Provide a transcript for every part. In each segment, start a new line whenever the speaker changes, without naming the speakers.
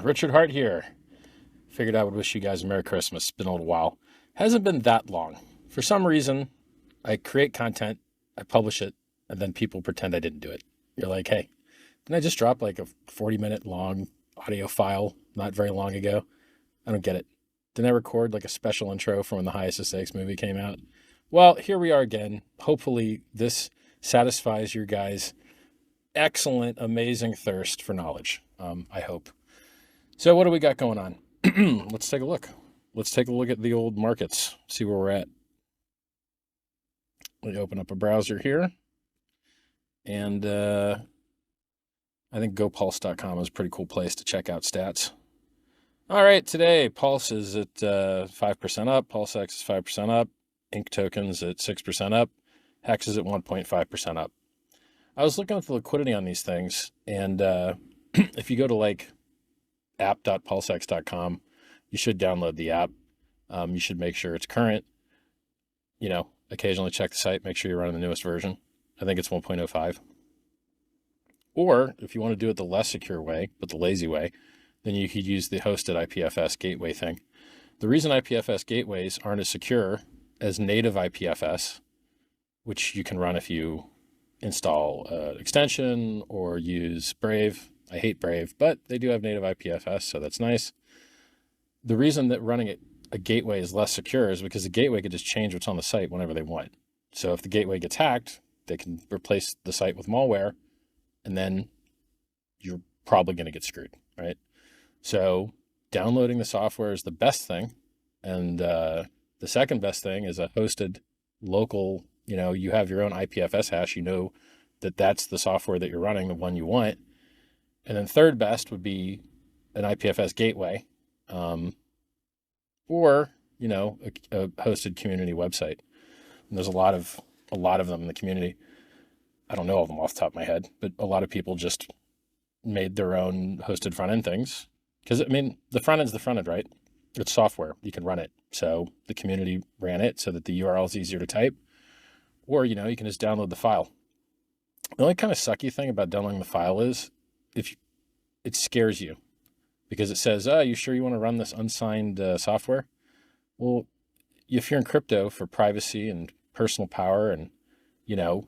Richard Hart here. Figured I would wish you guys a Merry Christmas. It's been a little while. Hasn't been that long. For some reason, I create content, I publish it, and then people pretend I didn't do it. You're like, hey, didn't I just drop like a 40-minute long audio file not very long ago? I don't get it. Didn't I record like a special intro from when the Highest of Stakes movie came out? Well, here we are again. Hopefully this satisfies your guys' excellent, amazing thirst for knowledge. I hope. So what do we got going on? Let's take a look. Let's take a look at the old markets, see where we're at. Let me open up a browser here. And I think gopulse.com is a pretty cool place to check out stats. All right, today Pulse is at 5% up, PulseX is 5% up, Inc tokens at 6% up, Hex is at 1.5% up. I was looking at the liquidity on these things, and if you go to like app.pulsex.com, you should download the app. You should make sure it's current. You know, occasionally check the site, make sure you're running the newest version. I think it's 1.05. Or if you want to do it the less secure way, but the lazy way, then you could use the hosted IPFS gateway thing. The reason IPFS gateways aren't as secure as native IPFS, which you can run if you install an extension or use Brave. I hate Brave, but they do have native IPFS, so that's nice. The reason that running a gateway is less secure is because the gateway could just change what's on the site whenever they want. So if the gateway gets hacked, they can replace the site with malware, and then you're probably going to get screwed, right? So downloading the software is the best thing. And the second best thing is a hosted local, you have your own IPFS hash, that that's the software that you're running, the one you want. And then third best would be an IPFS gateway, or, a hosted community website. And there's a lot of them in the community. I don't know all of them off the top of my head, but a lot of people just made their own hosted front end things. Because, the front end's the front end, right? It's software. You can run it. So the community ran it so that the URL is easier to type. Or, you can just download the file. The only kind of sucky thing about downloading the file is it scares you because it says, oh, you sure you want to run this unsigned software? Well, if you're in crypto for privacy and personal power and, no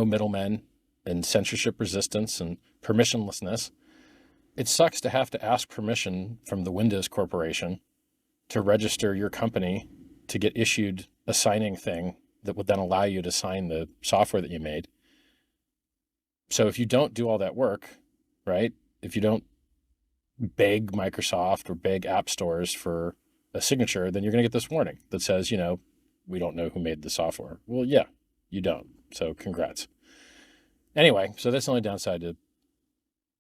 middlemen and censorship resistance and permissionlessness, it sucks to have to ask permission from the Windows Corporation to register your company to get issued a signing thing that would then allow you to sign the software that you made. So if you don't do all that work, right? If you don't beg Microsoft or beg app stores for a signature, then you're going to get this warning that says, we don't know who made the software. Well, yeah, you don't. So congrats. Anyway, so that's the only downside to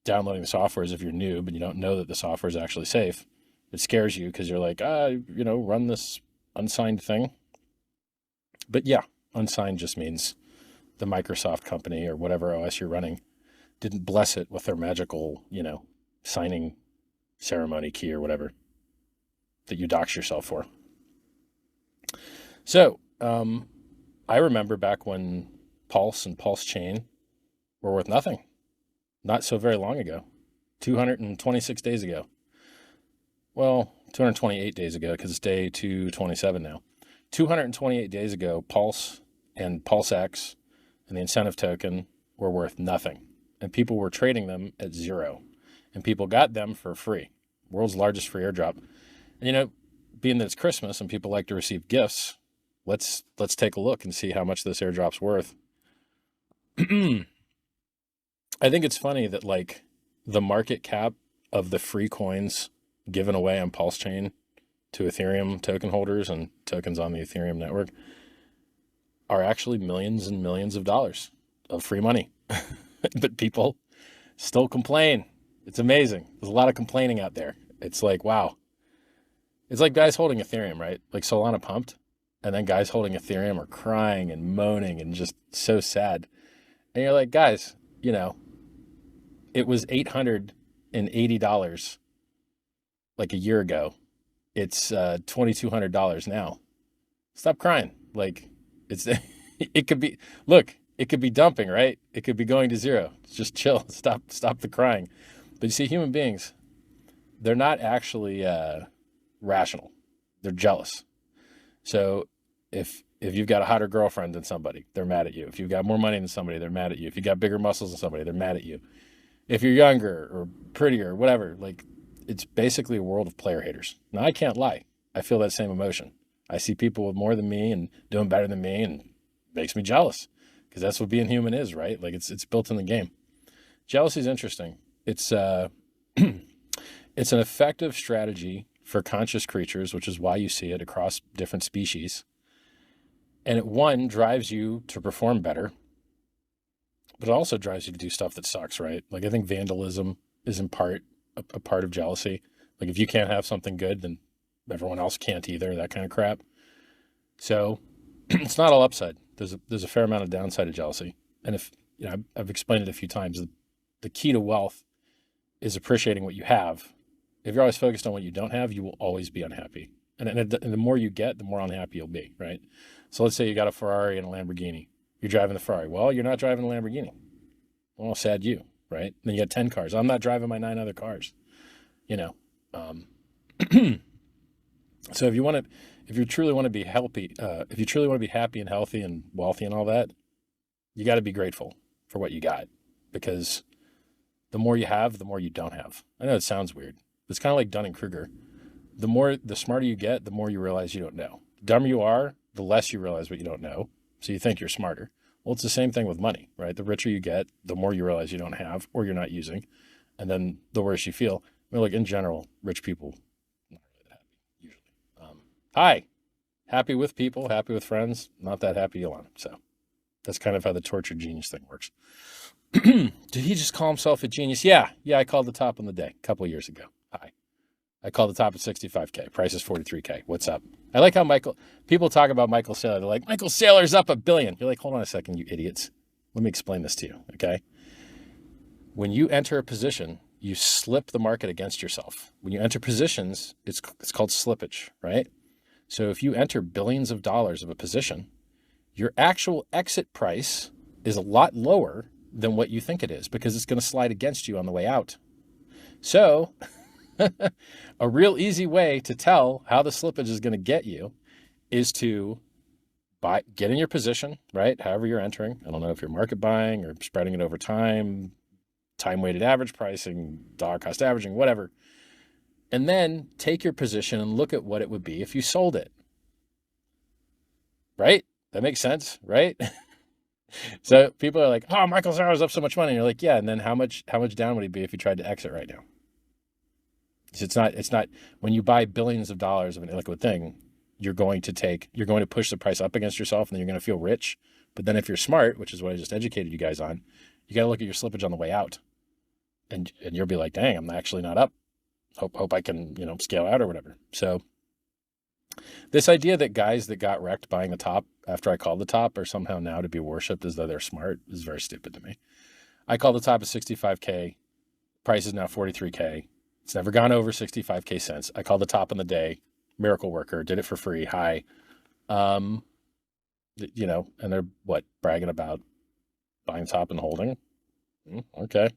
downloading the software is if you're new, but you don't know that the software is actually safe. It scares you because you're like, run this unsigned thing. But yeah, unsigned just means the Microsoft company or whatever OS you're running didn't bless it with their magical, signing ceremony key or whatever that you dox yourself for. So I remember back when Pulse and PulseChain were worth nothing. Not so very long ago, 226 days ago. Well, 228 days ago because it's day 227 now. 228 days ago, Pulse and PulseX and the incentive token were worth nothing. And people were trading them at zero. And people got them for free. World's largest free airdrop. And being that it's Christmas and people like to receive gifts, let's take a look and see how much this airdrop's worth. I think it's funny that like the market cap of the free coins given away on PulseChain to Ethereum token holders and tokens on the Ethereum network are actually millions and millions of dollars of free money. But people still complain. It's amazing. There's a lot of complaining out there. It's like, wow. It's like guys holding Ethereum, right? Like Solana pumped, and then guys holding Ethereum are crying and moaning and just so sad. And you're like, guys, it was $880 like a year ago. It's $2,200 now. Stop crying. Like it could be dumping, right? It could be going to zero. Just chill. Stop the crying. But you see, human beings, they're not actually rational. They're jealous. So if you've got a hotter girlfriend than somebody, they're mad at you. If you've got more money than somebody, they're mad at you. If you got bigger muscles than somebody, they're mad at you. If you're younger or prettier, whatever, like it's basically a world of player haters. Now I can't lie. I feel that same emotion. I see people with more than me and doing better than me, and it makes me jealous because that's what being human is, right? Like it's built in the game. Jealousy is interesting. It's it's an effective strategy for conscious creatures, which is why you see it across different species. And it, one, drives you to perform better, but it also drives you to do stuff that sucks, right? Like I think vandalism is in part a part of jealousy. Like if you can't have something good, then everyone else can't either, that kind of crap. So it's not all upside. There's a fair amount of downside to jealousy. And if, you know, I've explained it a few times, the key to wealth is appreciating what you have. If you're always focused on what you don't have, you will always be unhappy. And the more you get, the more unhappy you'll be, right? So let's say you got a Ferrari and a Lamborghini. You're driving the Ferrari. Well, you're not driving the Lamborghini. Well, sad you, right? Then you got 10 cars. I'm not driving my 9 other cars, you know. So if you truly want to be healthy, if you truly want to be happy and healthy and wealthy and all that, you got to be grateful for what you got, because the more you have, the more you don't have. I know it sounds weird. It's kind of like Dunning-Kruger. The smarter you get, the more you realize you don't know. The dumber you are, the less you realize what you don't know. So you think you're smarter. Well, it's the same thing with money, right? The richer you get, the more you realize you don't have or you're not using. And then the worse you feel. I mean, like in general, rich people, not really that happy, usually. Hi. Happy with people, happy with friends, not that happy alone. So that's kind of how the tortured genius thing works. Did he just call himself a genius? Yeah, I called the top on the day a couple of years ago. Hi. I called the top at 65K. Price is 43K. What's up? I like how people talk about Michael Saylor. They're like, Michael Saylor's up $1 billion. You're like, hold on a second, you idiots. Let me explain this to you, okay? When you enter a position, you slip the market against yourself. When you enter positions, it's called slippage, right? So if you enter billions of dollars of a position, your actual exit price is a lot lower than what you think it is, because it's going to slide against you on the way out. So a real easy way to tell how the slippage is going to get you is to get in your position, right? However you're entering. I don't know if you're market buying or spreading it over time, time-weighted average pricing, dollar cost averaging, whatever. And then take your position and look at what it would be if you sold it. Right? That makes sense, right? So people are like, oh, Michael Saylor's up so much money. And you're like, yeah, and then how much down would he be if you tried to exit right now? It's not when you buy billions of dollars of an illiquid thing, you're going to push the price up against yourself, and then you're going to feel rich. But then if you're smart, which is what I just educated you guys on, you got to look at your slippage on the way out, and you'll be like, dang, I'm actually not up. Hope I can, scale out or whatever. So this idea that guys that got wrecked buying the top after I called the top are somehow now to be worshipped as though they're smart is very stupid to me. I called the top at 65K. Price is now 43K. It's never gone over 65K since. I called the top on the day. Miracle worker, did it for free. Hi. And they're bragging about buying top and holding. Okay.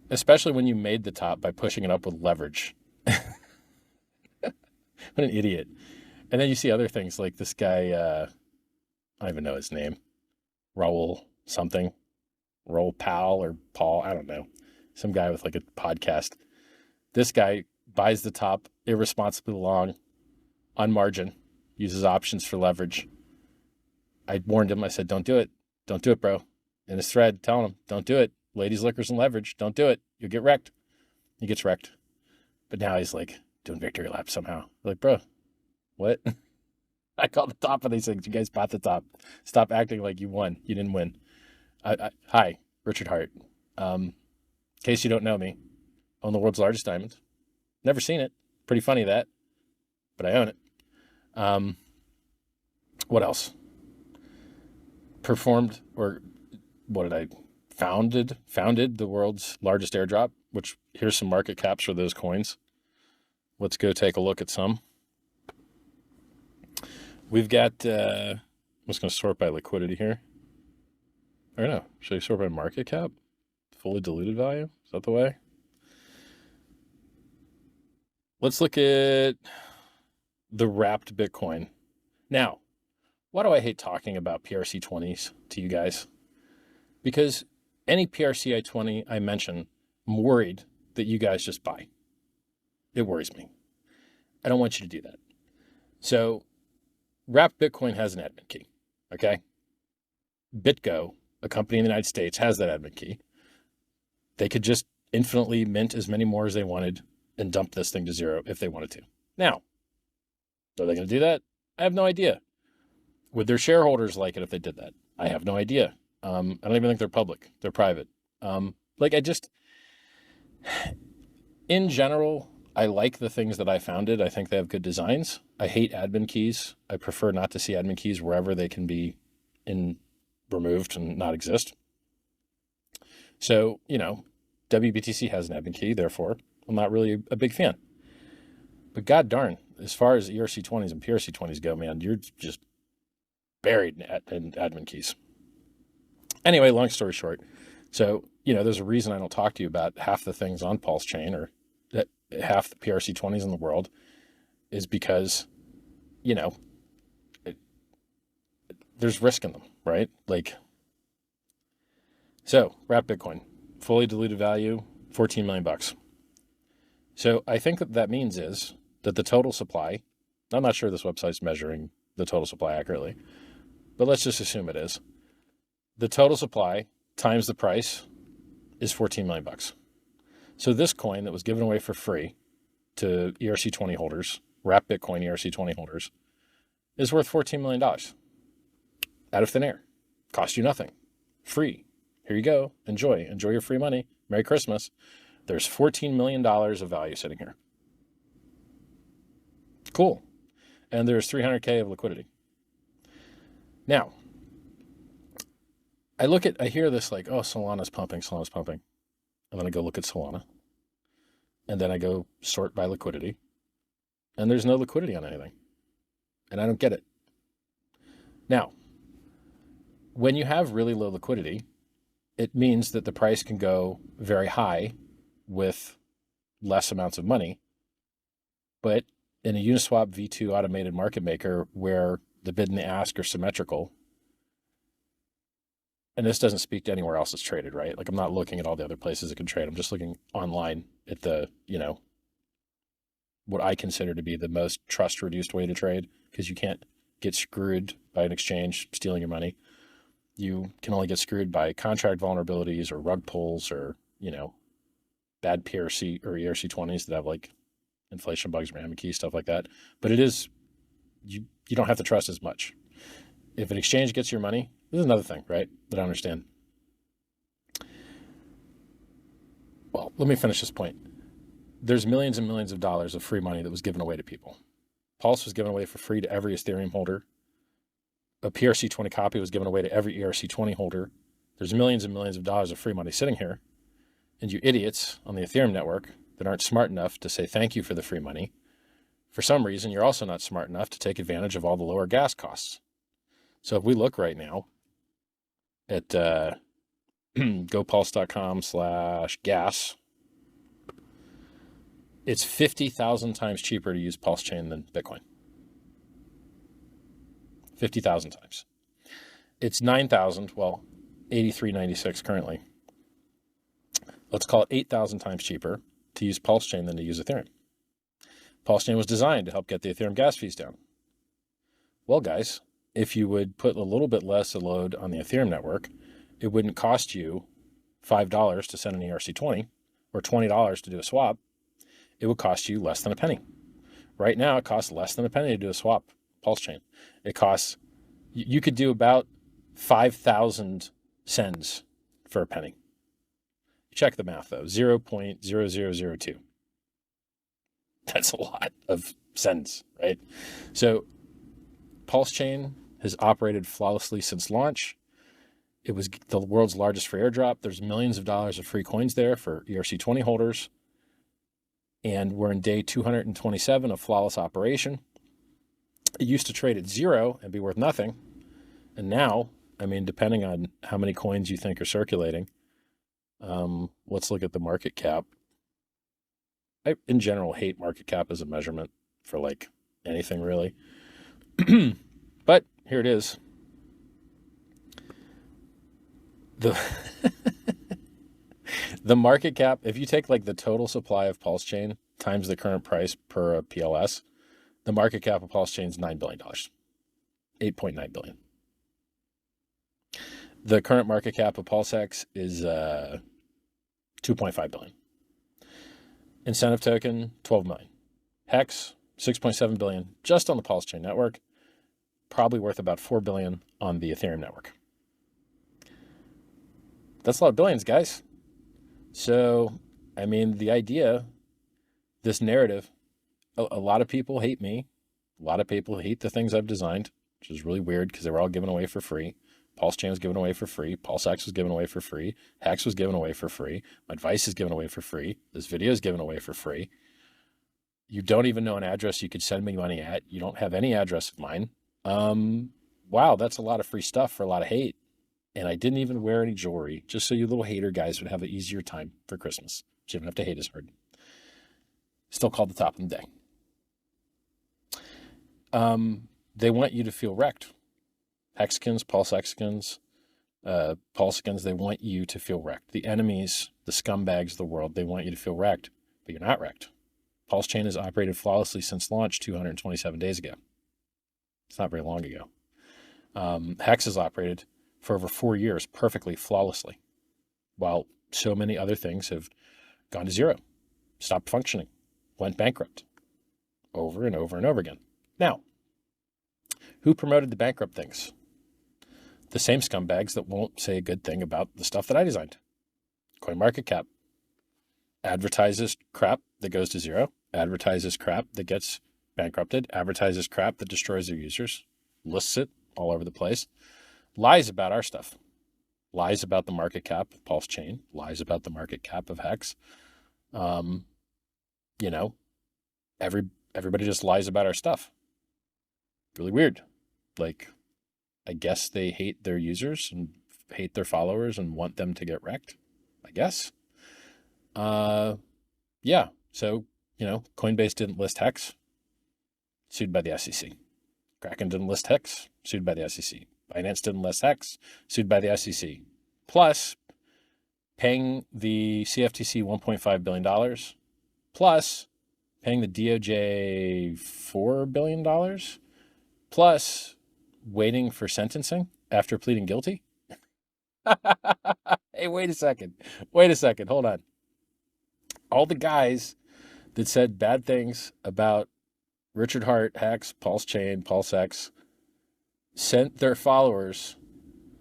Especially when you made the top by pushing it up with leverage. What an idiot. And then you see other things like this guy, I don't even know his name, Raul something, Raul Powell or Paul, I don't know, some guy with like a podcast. This guy buys the top irresponsibly long on margin, uses options for leverage. I warned him. I said, don't do it. Don't do it, bro. In his thread, telling him, don't do it. Ladies, liquors, and leverage. Don't do it. You'll get wrecked. He gets wrecked. But now he's like doing victory laps somehow. Like, bro, what? I called the top of these things. You guys bought the top. Stop acting like you won. You didn't win. Hi, Richard Hart. In case you don't know me, own the world's largest diamond. Never seen it. Pretty funny that, but I own it. What else? Founded the world's largest airdrop, which here's some market caps for those coins. Let's go take a look at some. We've got, I'm just going to sort by liquidity here. Or no, should I sort by market cap? fully diluted value. Is that the way? Let's look at the wrapped Bitcoin. Now, why do I hate talking about PRC20s to you guys? Because any PRCI20 I mention, I'm worried that you guys just buy. It worries me. I don't want you to do that. So wrapped Bitcoin has an admin key, okay? BitGo, a company in the United States, has that admin key. They could just infinitely mint as many more as they wanted and dump this thing to zero if they wanted to. Now, are they going to do that? I have no idea. Would their shareholders like it if they did that? I have no idea. I don't even think they're public. They're private. In general, I like the things that I founded. I think they have good designs. I hate admin keys. I prefer not to see admin keys wherever they can be removed and not exist. So, WBTC has an admin key, therefore I'm not really a big fan. But god darn, as far as ERC20s and PRC20s go, man, you're just buried in admin keys. Anyway, long story short. So, there's a reason I don't talk to you about half the things on PulseChain or that half the PRC20s in the world is because, there's risk in them, right? So wrapped Bitcoin, fully diluted value, 14 million bucks. So I think that means is that the total supply, I'm not sure this website's measuring the total supply accurately, but let's just assume it is. The total supply times the price is 14 million bucks. So this coin that was given away for free to ERC20 holders, wrapped Bitcoin ERC20 holders, is worth $14 million out of thin air. Cost you nothing. Free. Here you go. Enjoy your free money. Merry Christmas. There's $14 million of value sitting here. Cool. And there's 300K of liquidity. Now, I hear this like, oh, Solana's pumping. And then I go look at Solana. And then I go sort by liquidity. And there's no liquidity on anything. And I don't get it. Now, when you have really low liquidity, it means that the price can go very high with less amounts of money. But in a Uniswap V2 automated market maker where the bid and the ask are symmetrical, and this doesn't speak to anywhere else that's traded, right? Like I'm not looking at all the other places it can trade. I'm just looking online at the, what I consider to be the most trust reduced way to trade, because you can't get screwed by an exchange stealing your money. You can only get screwed by contract vulnerabilities or rug pulls or, bad PRC or ERC20s that have like inflation bugs or admin key, stuff like that. But it is, you don't have to trust as much. If an exchange gets your money, this is another thing, right, that I understand. Well, let me finish this point. There's millions and millions of dollars of free money that was given away to people. Pulse was given away for free to every Ethereum holder. A PRC20 copy was given away to every ERC20 holder. There's millions and millions of dollars of free money sitting here. And you idiots on the Ethereum network that aren't smart enough to say thank you for the free money, for some reason, you're also not smart enough to take advantage of all the lower gas costs. So if we look right now at gopulse.com/gas, it's 50,000 times cheaper to use PulseChain than Bitcoin. 50,000 times. It's 9,000, well, 83.96 currently. Let's call it 8,000 times cheaper to use PulseChain than to use Ethereum. PulseChain was designed to help get the Ethereum gas fees down. Well, guys, if you would put a little bit less load on the Ethereum network, it wouldn't cost you $5 to send an ERC20 or $20 to do a swap. It would cost you less than a penny. Right now, it costs less than a penny to do a swap, PulseChain. It costs, you could do about 5,000 sends for a penny. Check the math, though, 0.0002. That's a lot of sends, right? So PulseChain has operated flawlessly since launch. It was the world's largest free airdrop. There's millions of dollars of free coins there for ERC20 holders. And we're in day 227 of flawless operation. It used to trade at zero and be worth nothing. And now, I mean, depending on how many coins you think are circulating, Let's look at the market cap. I, in general, hate market cap as a measurement for like anything really. But here it is. The the market cap, if you take like the total supply of PulseChain times the current price per PLS, the market cap of PulseChain is $9 billion, 8.9 billion. The current market cap of PulseX is 2.5 billion. Incentive token, 12 million. Hex, 6.7 billion just on the PulseChain network, probably worth about 4 billion on the Ethereum network. That's a lot of billions, guys. So, I mean, the idea, this narrative, a lot of people hate me. A lot of people hate the things I've designed, which is really weird because they were all given away for free. PulseChain was given away for free. PulseX was given away for free. Hex was given away for free. My advice is given away for free. This video is given away for free. You don't even know an address you could send me money at. You don't have any address of mine. Wow, that's a lot of free stuff for a lot of hate. And I didn't even wear any jewelry, just so you little hater guys would have an easier time for Christmas. So you don't have to hate as hard. Still called the top of the day. They want you to feel wrecked. Hexicans, PulseXicans, PulseCans, they want you to feel wrecked. The enemies, the scumbags of the world, they want you to feel wrecked, but you're not wrecked. PulseChain has operated flawlessly since launch 227 days ago. It's not very long ago. Hex has operated for over 4 years perfectly, flawlessly, while so many other things have gone to zero, stopped functioning, went bankrupt over and over and over again. Now, who promoted the bankrupt things? The same scumbags that won't say a good thing about the stuff that I designed. CoinMarketCap advertises crap that goes to zero, advertises crap that gets bankrupted, advertises crap that destroys their users, lists it all over the place, lies about our stuff, lies about the market cap of PulseChain, lies about the market cap of Hex. Everybody just lies about our stuff. Really weird. Like, I guess they hate their users and hate their followers and want them to get wrecked, I guess. Yeah. So, Coinbase didn't list Hex, sued by the SEC. Kraken didn't list Hex, sued by the SEC. Binance didn't list Hex, sued by the SEC. Plus, paying the CFTC $1.5 billion, plus paying the DOJ $4 billion, plus waiting for sentencing after pleading guilty. Hey, wait a second. Hold on. All the guys that said bad things about Richard Hart, Hex, PulseChain, PulseX, sent their followers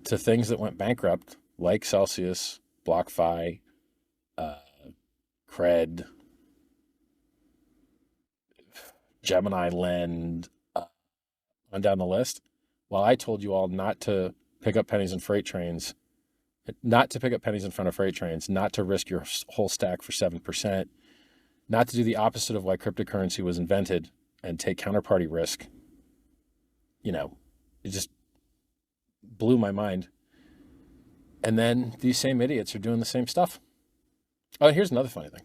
to things that went bankrupt, like Celsius, BlockFi, Cred, Gemini Lend, on down the list. While I told you all not to pick up pennies in freight trains, not to pick up pennies in front of freight trains, not to risk your whole stack for 7%, not to do the opposite of why cryptocurrency was invented and take counterparty risk. It just blew my mind. And then these same idiots are doing the same stuff. Oh, and here's another funny thing.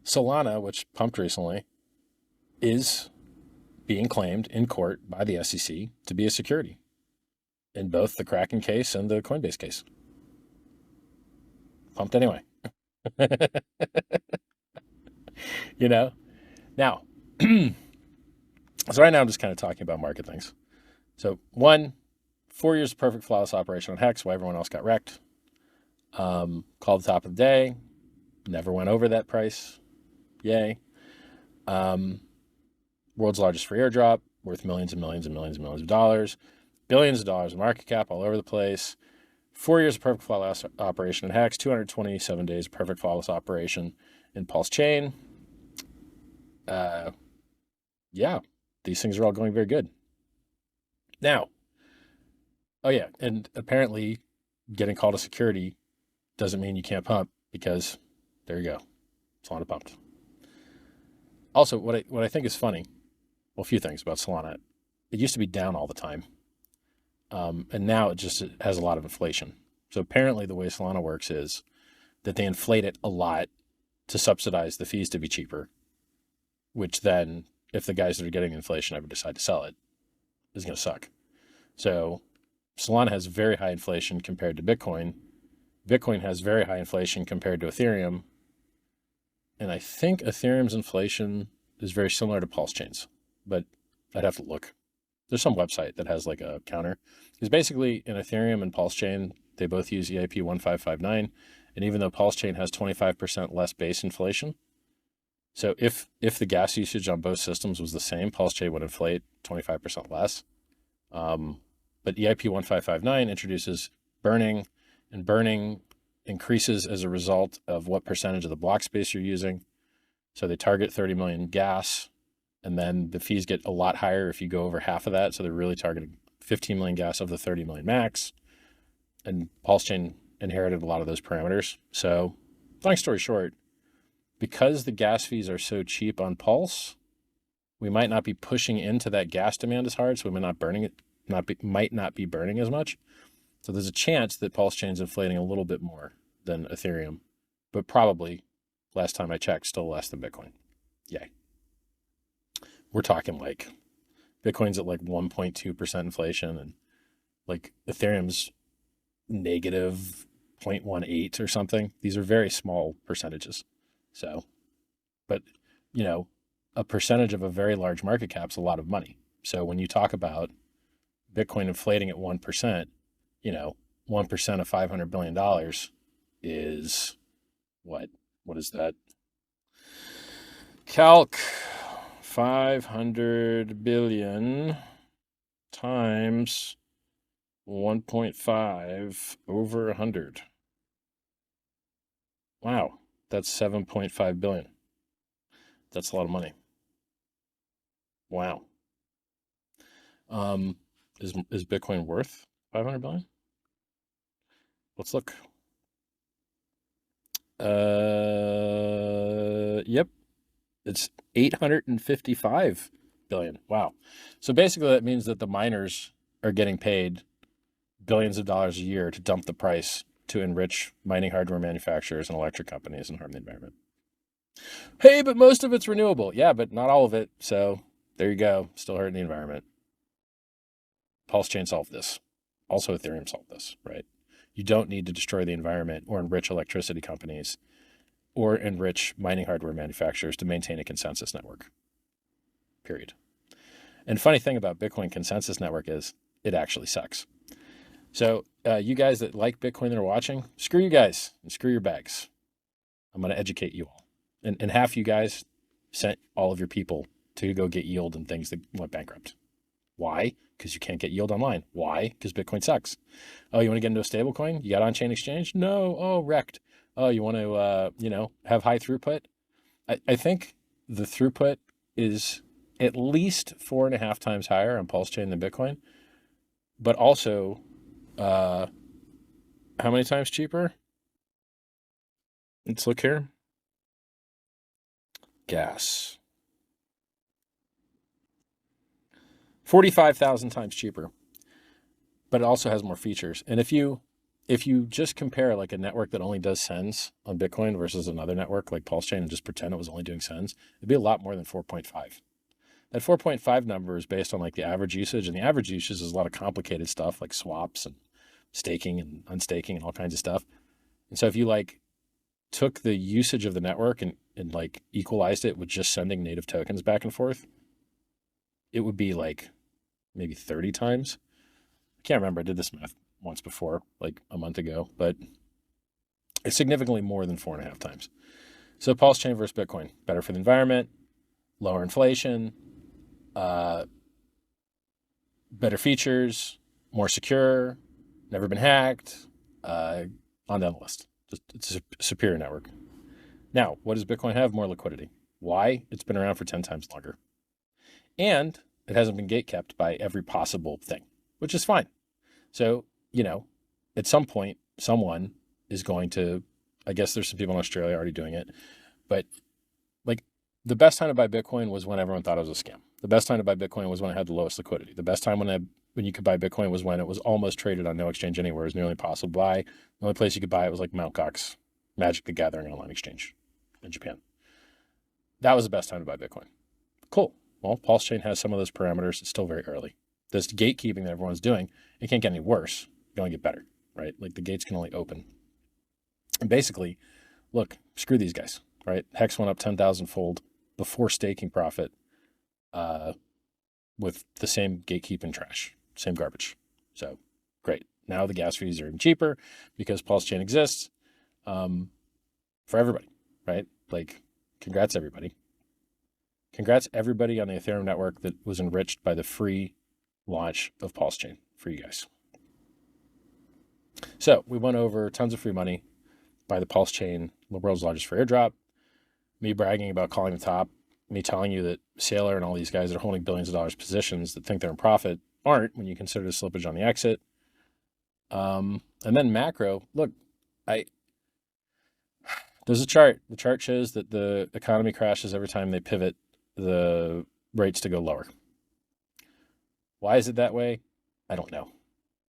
Solana, which pumped recently, is being claimed in court by the SEC to be a security in both the Kraken case and the Coinbase case. Pumped anyway. Now, so right now I'm just kind of talking about market things. So 4 years of perfect flawless operation on Hex, while everyone else got wrecked. Called the top of the day. Never went over that price. Yay. World's largest free airdrop, worth millions and millions and millions and millions of dollars. Billions of dollars in market cap all over the place. 4 years of perfect flawless operation in Hex. 227 days of perfect flawless operation in PulseChain. Yeah, these things are all going very good. Now, oh yeah, and apparently getting called a security doesn't mean you can't pump, because there you go. Solana pumped. Also, what I think is funny, well, a few things about Solana. It used to be down all the time. And now it has a lot of inflation. So apparently the way Solana works is that they inflate it a lot to subsidize the fees to be cheaper, which then, if the guys that are getting inflation ever decide to sell it, is going to suck. So Solana has very high inflation compared to Bitcoin. Bitcoin has very high inflation compared to Ethereum. And I think Ethereum's inflation is very similar to PulseChain's, but I'd have to look. There's some website that has like a counter. Because basically in Ethereum and PulseChain, they both use EIP 1559. And even though PulseChain has 25% less base inflation, so if the gas usage on both systems was the same, PulseChain would inflate 25% less. But EIP 1559 introduces burning, and burning increases as a result of what percentage of the block space you're using. So they target 30 million gas, and then the fees get a lot higher if you go over half of that. So they're really targeting 15 million gas of the 30 million max. And PulseChain inherited a lot of those parameters. So long story short, because the gas fees are so cheap on Pulse, we might not be pushing into that gas demand as hard. So we might not be burning as much. So there's a chance that PulseChain's inflating a little bit more than Ethereum, but probably, last time I checked, still less than Bitcoin. Yay. We're talking like Bitcoin's at like 1.2% inflation, and like Ethereum's negative 0.18 or something. These are very small percentages. So, but you know, a percentage of a very large market cap is a lot of money. So when you talk about Bitcoin inflating at 1%, 1% of $500 billion is what? What is that? Calc 500 billion times 1.5 over 100. Wow, that's 7.5 billion. That's a lot of money. Wow. Is Bitcoin worth 500 billion? Let's look. Yep. It's 855 billion. Wow. So basically that means that the miners are getting paid billions of dollars a year to dump the price to enrich mining hardware manufacturers and electric companies and harm the environment. Hey, but most of it's renewable. Yeah, but not all of it. So there you go. Still hurting the environment. PulseChain solved this. Also Ethereum solved this, right? You don't need to destroy the environment or enrich electricity companies or enrich mining hardware manufacturers to maintain a consensus network. Period. And funny thing about Bitcoin Consensus Network is it actually sucks. So you guys that like Bitcoin that are watching, screw you guys and screw your bags. I'm going to educate you all. And half you guys sent all of your people to go get yield in things that went bankrupt. Why? Because you can't get yield online. Why? Because Bitcoin sucks. Oh, you want to get into a stable coin? You got on-chain exchange? No. Oh, wrecked. Oh, you want to, have high throughput? I think the throughput is at least 4.5 times higher on PulseChain than Bitcoin. But also, how many times cheaper? Let's look here. Gas. 45,000 times cheaper, but it also has more features. And if you just compare like a network that only does sends on Bitcoin versus another network like PulseChain and just pretend it was only doing sends, it'd be a lot more than 4.5. That 4.5 number is based on like the average usage, and the average usage is a lot of complicated stuff like swaps and staking and unstaking and all kinds of stuff. And so if you like took the usage of the network and like equalized it with just sending native tokens back and forth, it would be like maybe 30 times. I can't remember. I did this math once before, like a month ago, but it's significantly more than 4.5 times. So PulseChain versus Bitcoin, better for the environment, lower inflation, better features, more secure, never been hacked, on down the list. It's a superior network. Now, what does Bitcoin have? More liquidity. Why? It's been around for 10 times longer. And it hasn't been gatekept by every possible thing, which is fine. So, at some point, someone is going to, I guess there's some people in Australia already doing it, but like the best time to buy Bitcoin was when everyone thought it was a scam. The best time to buy Bitcoin was when it had the lowest liquidity. The best time when you could buy Bitcoin was when it was almost traded on no exchange anywhere. It was nearly impossible to buy. The only place you could buy it was like Mt. Gox, Magic the Gathering online exchange in Japan. That was the best time to buy Bitcoin. Cool. Well, PulseChain has some of those parameters. It's still very early. This gatekeeping that everyone's doing, it can't get any worse. It can only get better, right? Like the gates can only open. And basically, look, screw these guys, right? Hex went up 10,000 fold before staking profit with the same gatekeeping trash, same garbage. So great. Now the gas fees are even cheaper because PulseChain exists for everybody, right? Like, congrats everybody. Congrats everybody on the Ethereum network that was enriched by the free launch of PulseChain for you guys. So we went over tons of free money by the PulseChain, the world's largest free airdrop, me bragging about calling the top, me telling you that Saylor and all these guys that are holding billions of dollars positions that think they're in profit aren't when you consider the slippage on the exit. And then macro, look, there's a chart. The chart shows that the economy crashes every time they pivot the rates to go lower. Why is it that way? I don't know.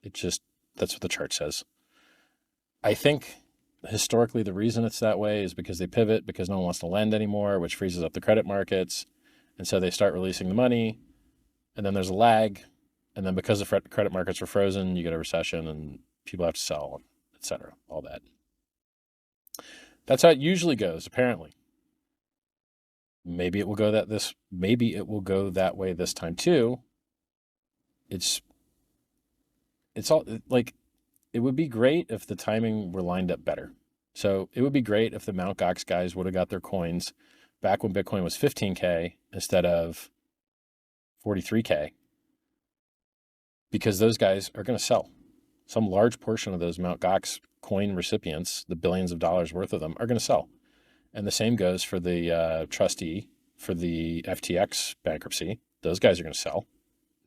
That's what the chart says. I think historically the reason it's that way is because they pivot because no one wants to lend anymore, which freezes up the credit markets. And so they start releasing the money, and then there's a lag. And then because the credit markets are frozen, you get a recession and people have to sell, et cetera, all that. That's how it usually goes, apparently. Maybe it will go that way this time too. It's all like, it would be great if the timing were lined up better. So it would be great if the Mt. Gox guys would have got their coins back when Bitcoin was 15K instead of 43K, because those guys are going to sell. Some large portion of those Mt. Gox coin recipients, the billions of dollars worth of them, are going to sell. And the same goes for the trustee for the FTX bankruptcy. Those guys are going to sell.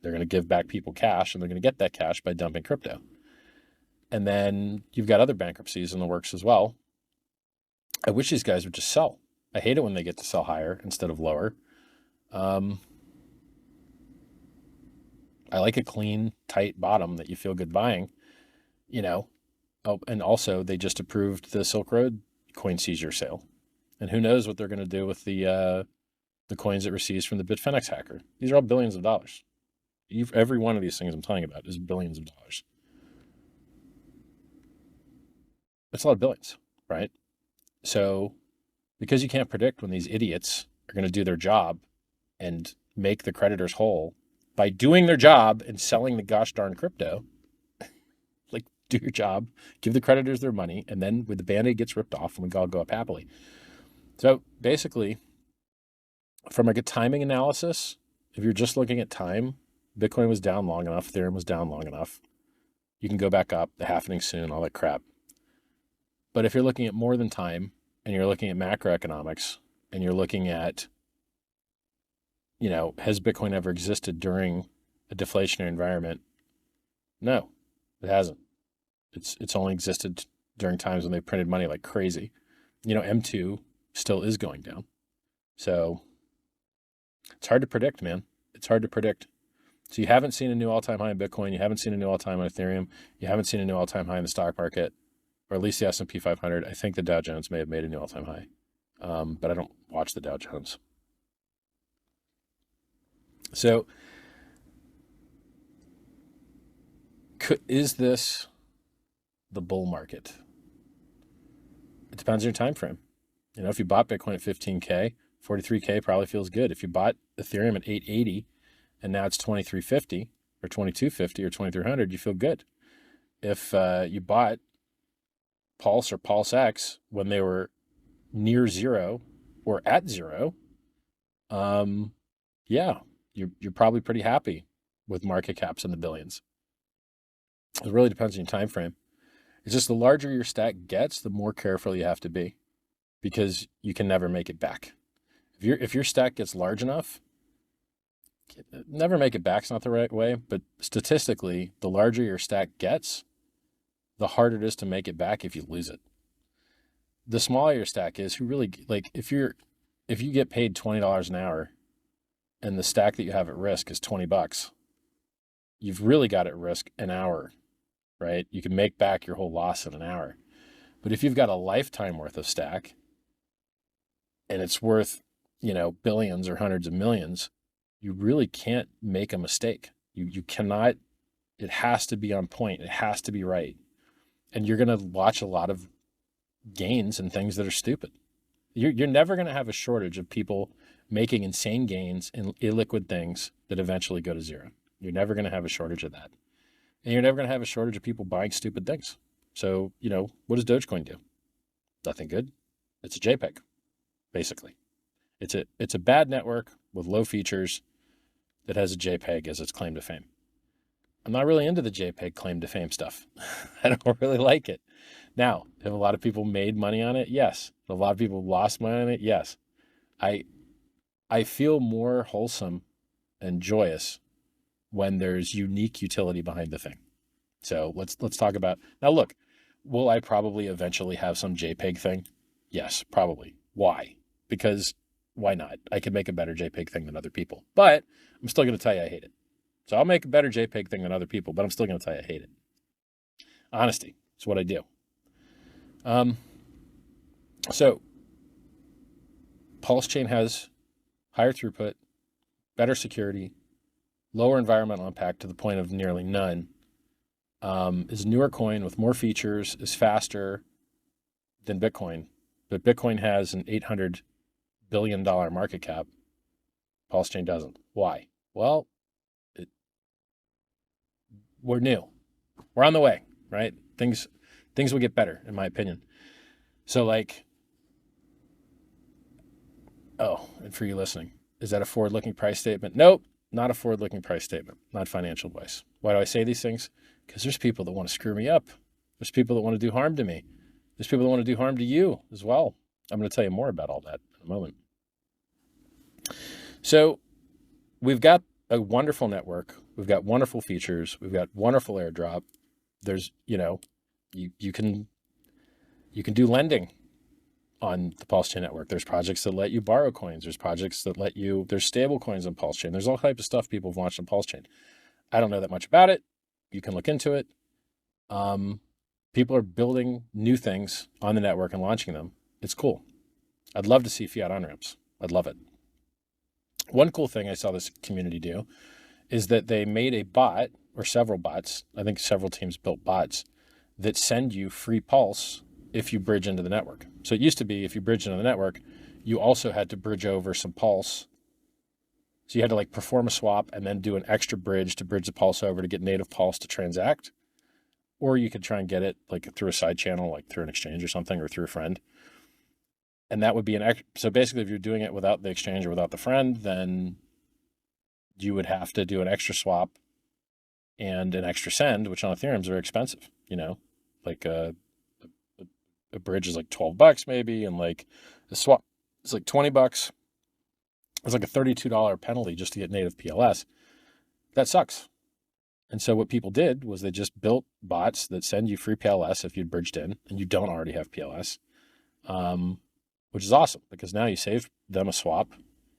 They're going to give back people cash, and they're going to get that cash by dumping crypto. And then you've got other bankruptcies in the works as well. I wish these guys would just sell. I hate it when they get to sell higher instead of lower. I like a clean, tight bottom that you feel good buying, Oh, and also they just approved the Silk Road coin seizure sale. And who knows what they're going to do with the coins it receives from the Bitfinex hacker. These are all billions of dollars. Every one of these things I'm talking about is billions of dollars. It's a lot of billions, right? So because you can't predict when these idiots are going to do their job and make the creditors whole by doing their job and selling the gosh darn crypto, like, do your job, give the creditors their money, and then when the Band-Aid gets ripped off, and we all go up happily. So basically, from like a timing analysis, if you're just looking at time, Bitcoin was down long enough, Ethereum was down long enough. You can go back up, the halvening soon, all that crap. But if you're looking at more than time, and you're looking at macroeconomics, and you're looking at, has Bitcoin ever existed during a deflationary environment? No, it hasn't. It's only existed during times when they printed money like crazy. M2 still is going down. So it's hard to predict, man. It's hard to predict. So you haven't seen a new all-time high in Bitcoin. You haven't seen a new all-time on Ethereum. You haven't seen a new all-time high in the stock market, or at least the S&P 500. I think the Dow Jones may have made a new all-time high, but I don't watch the Dow Jones. So is this the bull market? It depends on your time frame. If you bought Bitcoin at 15K, 43K probably feels good. If you bought Ethereum at 880 and now it's 2350 or 2250 or 2300, you feel good. If you bought Pulse or PulseX when they were near zero or at zero, yeah, you're probably pretty happy with market caps in the billions. It really depends on your time frame. It's just the larger your stack gets, the more careful you have to be, because you can never make it back. If your stack gets large enough, never make it back's not the right way, but statistically, the larger your stack gets, the harder it is to make it back if you lose it. The smaller your stack is, if you get paid $20 an hour and the stack that you have at risk is $20, you've really got at risk an hour, right? You can make back your whole loss in an hour. But if you've got a lifetime worth of stack and it's worth, billions or hundreds of millions, you really can't make a mistake. You cannot, it has to be on point. It has to be right. And you're going to watch a lot of gains and things that are stupid. You're never going to have a shortage of people making insane gains in illiquid things that eventually go to zero. You're never going to have a shortage of that. And you're never going to have a shortage of people buying stupid things. So, what does Dogecoin do? Nothing good. It's a JPEG, basically. It's a bad network with low features that has a JPEG as its claim to fame. I'm not really into the JPEG claim to fame stuff. I don't really like it. Now, have a lot of people made money on it? Yes. Have a lot of people lost money on it? Yes. I feel more wholesome and joyous when there's unique utility behind the thing. So let's talk about, now look, will I probably eventually have some JPEG thing? Yes, probably. Why? Because why not? I could make a better JPEG thing than other people, but I'm still going to tell you I hate it. So I'll make a better JPEG thing than other people, but I'm still going to tell you I hate it. Honesty is what I do. So PulseChain has higher throughput, better security, lower environmental impact to the point of nearly none, is a newer coin with more features, is faster than Bitcoin. But Bitcoin has an $800 billion market cap. PulseChain doesn't. Why? Well, we're new. We're on the way, right? Things will get better, in my opinion. So and for you listening, is that a forward-looking price statement? Nope, not a forward-looking price statement, not financial advice. Why do I say these things? Because there's people that want to screw me up. There's people that want to do harm to me. There's people that want to do harm to you as well. I'm going to tell you more about all that in a moment. So we've got a wonderful network. We've got wonderful features. We've got wonderful airdrop. There's, you can do lending on the PulseChain network. There's projects that let you borrow coins. There's projects that there's stable coins on PulseChain. There's all types of stuff people have launched on PulseChain. I don't know that much about it. You can look into it. People are building new things on the network and launching them. It's cool. I'd love to see fiat on-ramps. I'd love it. One cool thing I saw this community do is that they made a bot, or several bots, I think several teams built bots, that send you free Pulse if you bridge into the network. So it used to be if you bridge into the network, you also had to bridge over some Pulse. So you had to perform a swap and then do an extra bridge to bridge the Pulse over to get native Pulse to transact. Or you could try and get it through a side channel, through an exchange or something, or through a friend. And that would be so basically if you're doing it without the exchange or without the friend, then you would have to do an extra swap and an extra send, which on Ethereum is very expensive, a bridge is $12 maybe. And the swap is $20. It's a $32 penalty just to get native PLS. That sucks. And so what people did was they just built bots that send you free PLS if you'd bridged in and you don't already have PLS. Which is awesome because now you save them a swap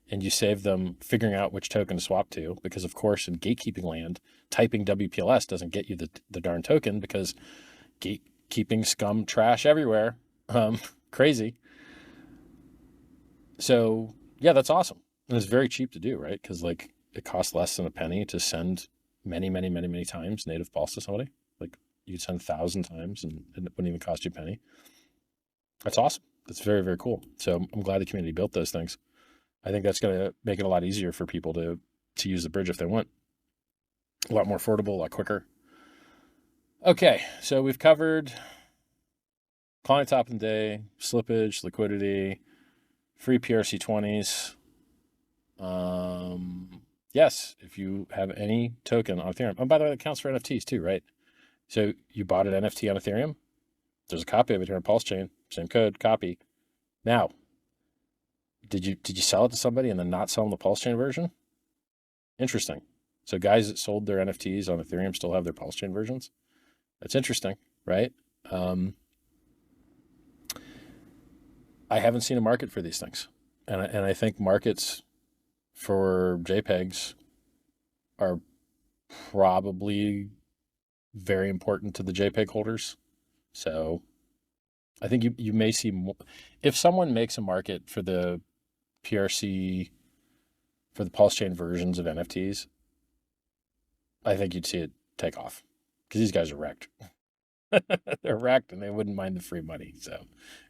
and you save them figuring out which token to swap to, because of course in gatekeeping land, typing WPLS doesn't get you the darn token because gatekeeping scum trash everywhere. Crazy. So yeah, that's awesome. And it's very cheap to do, right? Because it costs less than a penny to send many, many, many, many times native Pulse to somebody. You could send 1,000 times and it wouldn't even cost you a penny. That's awesome. That's very, very cool. So I'm glad the community built those things. I think that's going to make it a lot easier for people to use the bridge if they want. A lot more affordable, a lot quicker. Okay, so we've covered client top of the day, slippage, liquidity, free PRC20s. Yes, if you have any token on Ethereum. Oh, by the way, that counts for NFTs too, right? So you bought an NFT on Ethereum. There's a copy of it here on PulseChain. Same code, copy. Now, did you sell it to somebody and then not sell them the PulseChain version? Interesting. So guys that sold their NFTs on Ethereum still have their PulseChain versions. That's interesting, right? I haven't seen a market for these things, and I think markets for JPEGs are probably very important to the JPEG holders. So I think you may see more. If someone makes a market for the PRC, for the PulseChain versions of NFTs, I think you'd see it take off because these guys are wrecked. They're wrecked and they wouldn't mind the free money. So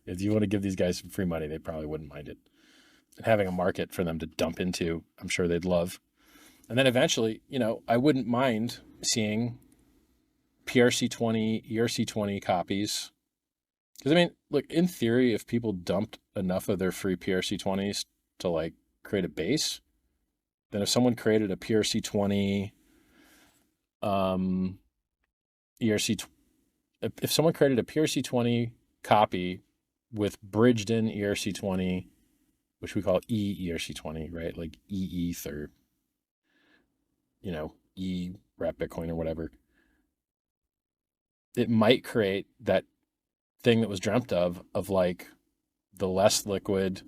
if you want to give these guys some free money, they probably wouldn't mind it. And having a market for them to dump into, I'm sure they'd love. And then eventually, I wouldn't mind seeing PRC20, ERC20 copies. Because I mean, look, in theory, if people dumped enough of their free PRC20s to like create a base, then if someone created a PRC20, ERC, if someone created a PRC20 copy with bridged in ERC20, which we call ERC20, right? Like EETH or, E-Wrap Bitcoin or whatever. It might create that thing that was dreamt of like the less liquid,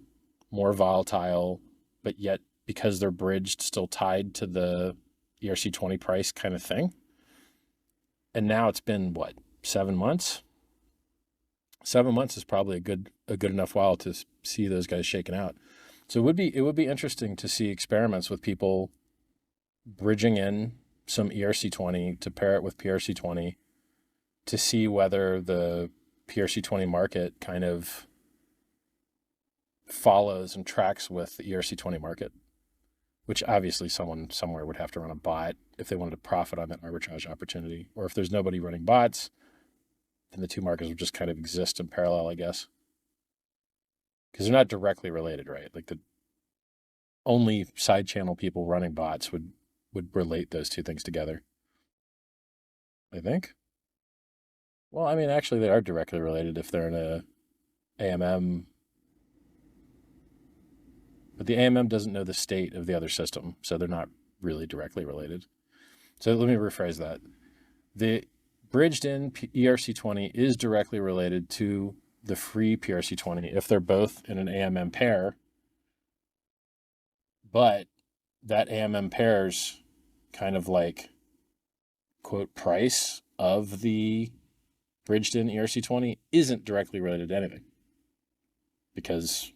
more volatile, but yet because they're bridged, still tied to the ERC20 price kind of thing. And now it's been what, 7 months? 7 months is probably a good enough while to see those guys shaken out. So it would be interesting to see experiments with people bridging in some ERC20 to pair it with PRC20 to see whether the PRC20 market kind of follows and tracks with the ERC20 market, which obviously someone somewhere would have to run a bot if they wanted to profit on that arbitrage opportunity. Or if there's nobody running bots, then the two markets would just kind of exist in parallel, I guess. Because they're not directly related, right? Like the only side channel people running bots would relate those two things together, I think. Well, I mean, actually, they are directly related if they're in a AMM, but the AMM doesn't know the state of the other system, so they're not really directly related. So let me rephrase that. The bridged in ERC20 is directly related to the free PRC20 if they're both in an AMM pair, but that AMM pair's kind of like, quote, price of the bridged in ERC20 isn't directly related to anything because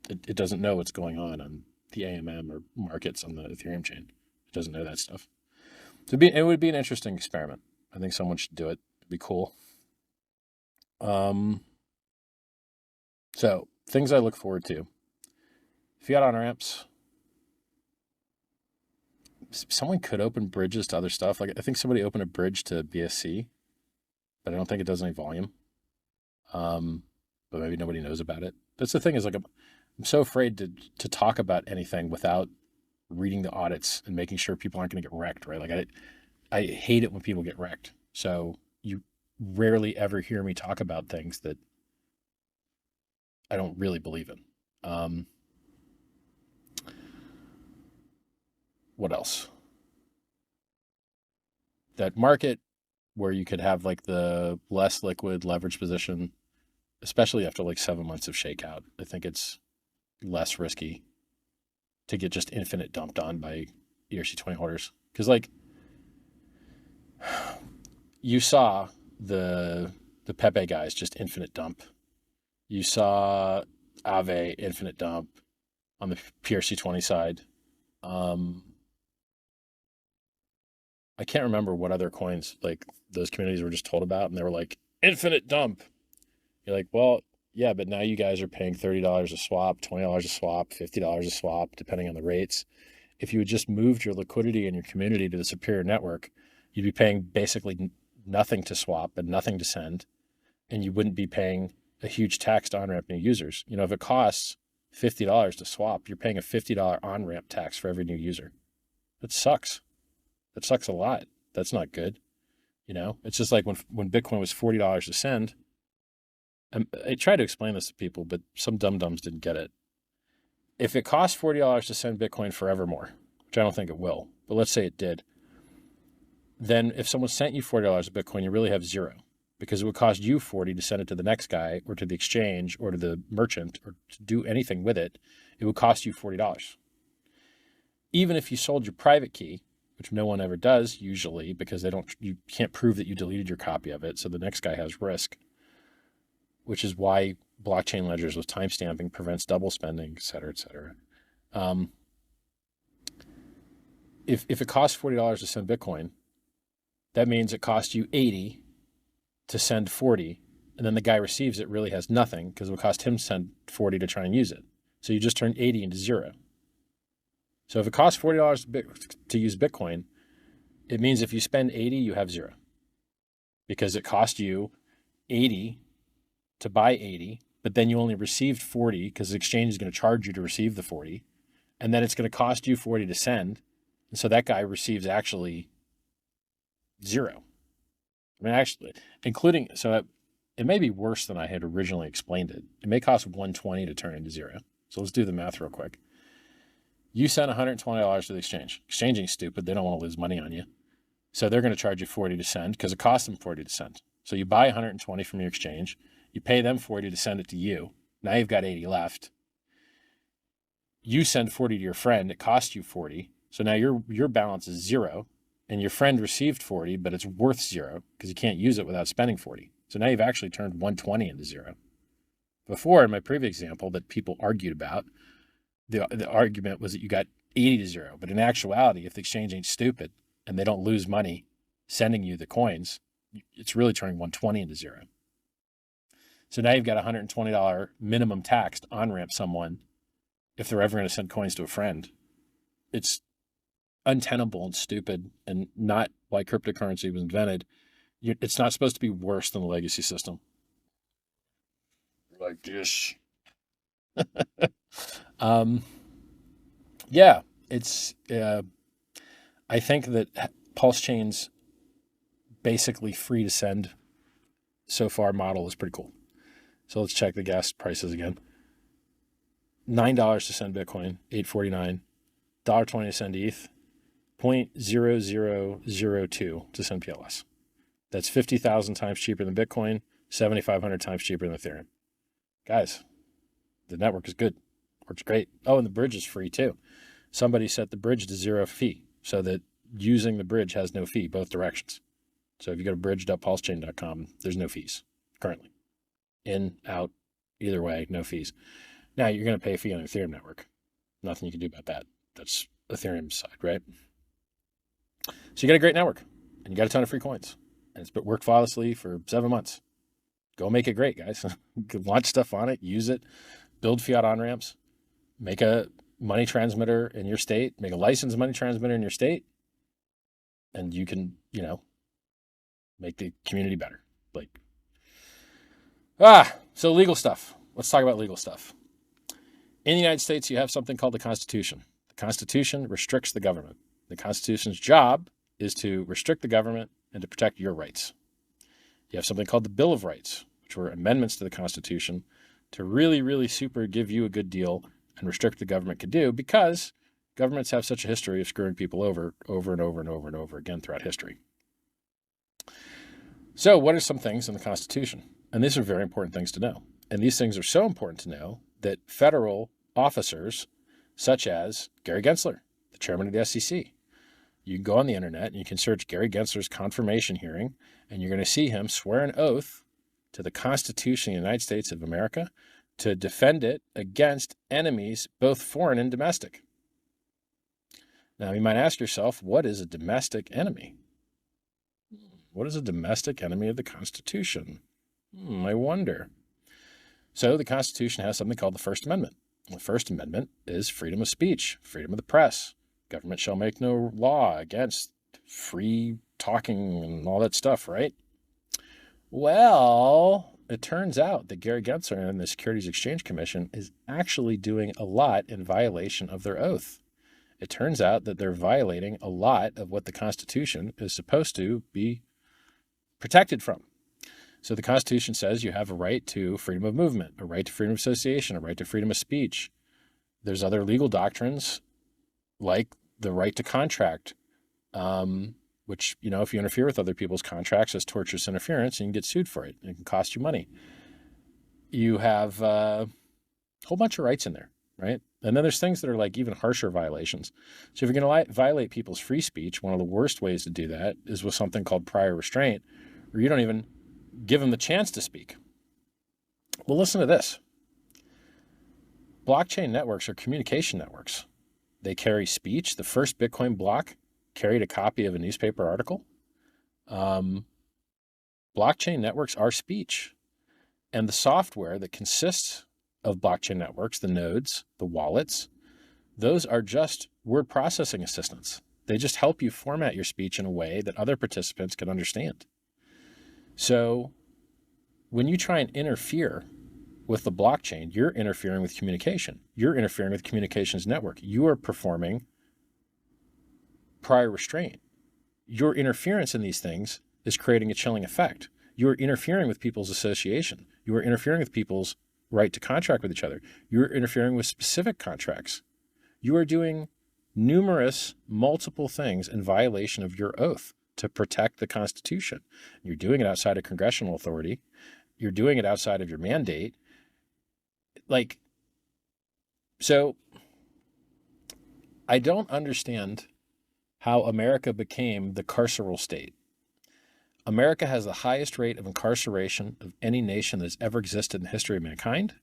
it doesn't know what's going on the AMM or markets on the Ethereum chain. It doesn't know that stuff. So it would be an interesting experiment. I think someone should do it. It'd be cool. So things I look forward to. Fiat on-ramps. Someone could open bridges to other stuff. Like I think somebody opened a bridge to BSC, but I don't think it does any volume. But maybe nobody knows about it. That's the thing is like I'm so afraid to talk about anything without reading the audits and making sure people aren't going to get wrecked, right? Like I hate it when people get wrecked. So you rarely ever hear me talk about things that I don't really believe in. What else? That market where you could have like the less liquid leverage position, especially after like 7 months of shakeout. I think it's less risky to get just infinite dumped on by ERC20 holders. Because like you saw the Pepe guys just infinite dump. You saw Aave infinite dump on the PRC20 side. I can't remember what other coins like those communities were just told about, and they were like infinite dump. You're like, well, yeah, but now you guys are paying $30 a swap, $20 a swap, $50 a swap, depending on the rates. If you had just moved your liquidity and your community to the superior network, you'd be paying basically nothing to swap and nothing to send, and you wouldn't be paying a huge tax to on-ramp new users. If it costs $50 to swap, you're paying a $50 on-ramp tax for every new user. That sucks. That sucks a lot. That's not good. It's just like when Bitcoin was $40 to send. I tried to explain this to people, but some dum-dums didn't get it. If it costs $40 to send Bitcoin forevermore, which I don't think it will, but let's say it did, then if someone sent you $40 of Bitcoin, you really have zero because it would cost you $40 to send it to the next guy or to the exchange or to the merchant or to do anything with it. It would cost you $40. even if you sold your private key, which no one ever does usually because you can't prove that you deleted your copy of it. So the next guy has risk, which is why blockchain ledgers with timestamping prevents double spending, et cetera, et cetera. If it costs $40 to send Bitcoin, that means it costs you 80 to send 40, and then the guy receives it really has nothing because it would cost him to send 40 to try and use it. So you just turned 80 into zero. So if it costs $40 to use Bitcoin, it means if you spend 80, you have zero. Because it cost you 80 to buy 80, but then you only received 40 because the exchange is going to charge you to receive the 40. And then it's going to cost you 40 to send. And so that guy receives actually zero. I mean, actually, including, so it may be worse than I had originally explained it. It may cost 120 to turn into zero. So let's do the math real quick. You send $120 to the exchange. Exchanging's stupid. They don't want to lose money on you. So they're going to charge you 40 to send because it costs them 40 to send. So you buy 120 from your exchange. You pay them 40 to send it to you. Now you've got 80 left. You send 40 to your friend. It costs you 40. So now your balance is zero. And your friend received 40, but it's worth zero because you can't use it without spending 40. So now you've actually turned 120 into zero. Before, in my previous example that people argued about, the argument was that you got 80 to zero. But in actuality, if the exchange ain't stupid and they don't lose money sending you the coins, it's really turning 120 into zero. So now you've got $120 minimum tax to on-ramp someone if they're ever going to send coins to a friend. It's untenable and stupid and not why cryptocurrency was invented. It's not supposed to be worse than the legacy system. Like this. Yeah, it's, I think that PulseChain's basically free to send so far model is pretty cool. So let's check the gas prices again. $9 to send Bitcoin, $8.49, $1.20 to send ETH, 0.0002 to send PLS. That's 50,000 times cheaper than Bitcoin, 7,500 times cheaper than Ethereum. Guys, the network is good. Works great. Oh, and the bridge is free too. Somebody set the bridge to zero fee so that using the bridge has no fee, both directions. So if you go to bridge.pulsechain.com, there's no fees currently. In, out, either way, no fees. Now you're going to pay a fee on the Ethereum network. Nothing you can do about that. That's Ethereum's side, right? So you got a great network and you got a ton of free coins and it's been worked flawlessly for 7 months. Go make it great, guys. Launch stuff on it, use it, build fiat on-ramps, make a money transmitter in your state, make a licensed money transmitter in your state, and you can, make the community better. So legal stuff. Let's talk about legal stuff. In the United States, you have something called the Constitution. The Constitution restricts the government. The Constitution's job is to restrict the government and to protect your rights. You have something called the Bill of Rights, which were amendments to the Constitution to really, really super give you a good deal and restrict what the government could do because governments have such a history of screwing people over and over and over and over again throughout history. So what are some things in the Constitution? And these are very important things to know. And these things are so important to know that federal officers, such as Gary Gensler, the chairman of the SEC, you can go on the internet and you can search Gary Gensler's confirmation hearing, and you're going to see him swear an oath to the Constitution of the United States of America to defend it against enemies, both foreign and domestic. Now, you might ask yourself, what is a domestic enemy? What is a domestic enemy of the Constitution? I wonder. So the Constitution has something called the First Amendment. The First Amendment is freedom of speech, freedom of the press. Government shall make no law against free talking and all that stuff, right? Well, it turns out that Gary Gensler and the Securities Exchange Commission is actually doing a lot in violation of their oath. It turns out that they're violating a lot of what the Constitution is supposed to be protected from. So the Constitution says you have a right to freedom of movement, a right to freedom of association, a right to freedom of speech. There's other legal doctrines like the right to contract, which, if you interfere with other people's contracts as tortious interference, you can get sued for it. It can cost you money. You have a whole bunch of rights in there. right? And then there's things that are like even harsher violations. So if you're going to violate people's free speech, one of the worst ways to do that is with something called prior restraint, where you don't even give them the chance to speak. Well, listen to this. Blockchain networks are communication networks. They carry speech. The first Bitcoin block carried a copy of a newspaper article. Blockchain networks are speech. And the software that consists of blockchain networks, the nodes, the wallets, those are just word processing assistants. They just help you format your speech in a way that other participants can understand. So when you try and interfere with the blockchain, you're interfering with communication. You're interfering with communications network. You are performing prior restraint. Your interference in these things is creating a chilling effect. You're interfering with people's association. You are interfering with people's right to contract with each other. You're interfering with specific contracts. You are doing numerous, multiple things in violation of your oath to protect the Constitution. You're doing it outside of congressional authority. You're doing it outside of your mandate. So I don't understand how America became the carceral state. America has the highest rate of incarceration of any nation that's ever existed in the history of mankind.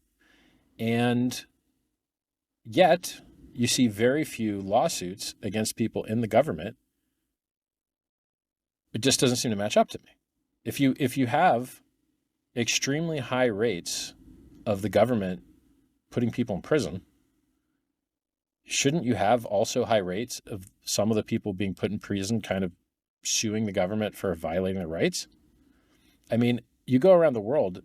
And yet you see very few lawsuits against people in the government. It just doesn't seem to match up to me. If you have extremely high rates of the government putting people in prison, shouldn't you have also high rates of some of the people being put in prison kind of suing the government for violating their rights? I mean, you go around the world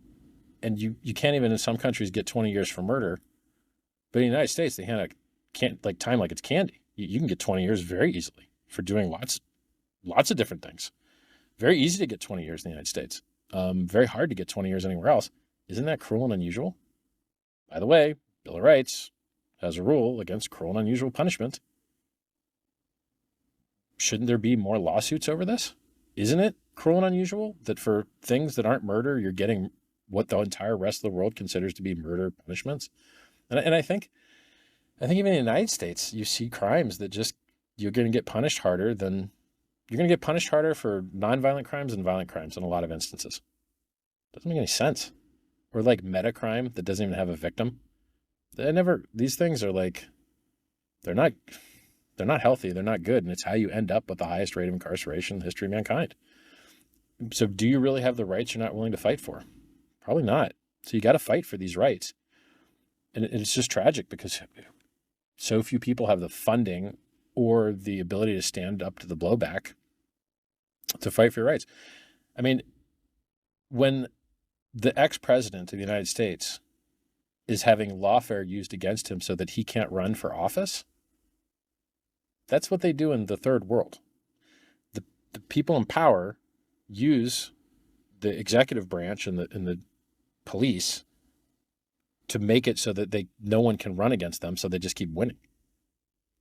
and you can't even in some countries get 20 years for murder, but in the United States, they hand out time like it's candy. You can get 20 years very easily for doing lots of different things. Very easy to get 20 years in the United States. Very hard to get 20 years anywhere else. Isn't that cruel and unusual? By the way, Bill of Rights has a rule against cruel and unusual punishment. Shouldn't there be more lawsuits over this? Isn't it cruel and unusual that for things that aren't murder, you're getting what the entire rest of the world considers to be murder punishments? And I think even in the United States, you see crimes that just, you're going to get punished harder for nonviolent crimes than violent crimes in a lot of instances. Doesn't make any sense. Or like meta crime that doesn't even have a victim. These things are like, they're not healthy. They're not good. And it's how you end up with the highest rate of incarceration in the history of mankind. So do you really have the rights you're not willing to fight for? Probably not. So you got to fight for these rights. And it's just tragic because so few people have the funding or the ability to stand up to the blowback to fight for your rights. I mean, when the ex-president of the United States is having lawfare used against him so that he can't run for office, that's what they do in the third world. The people in power use the executive branch and the police to make it so that no one can run against them, so they just keep winning.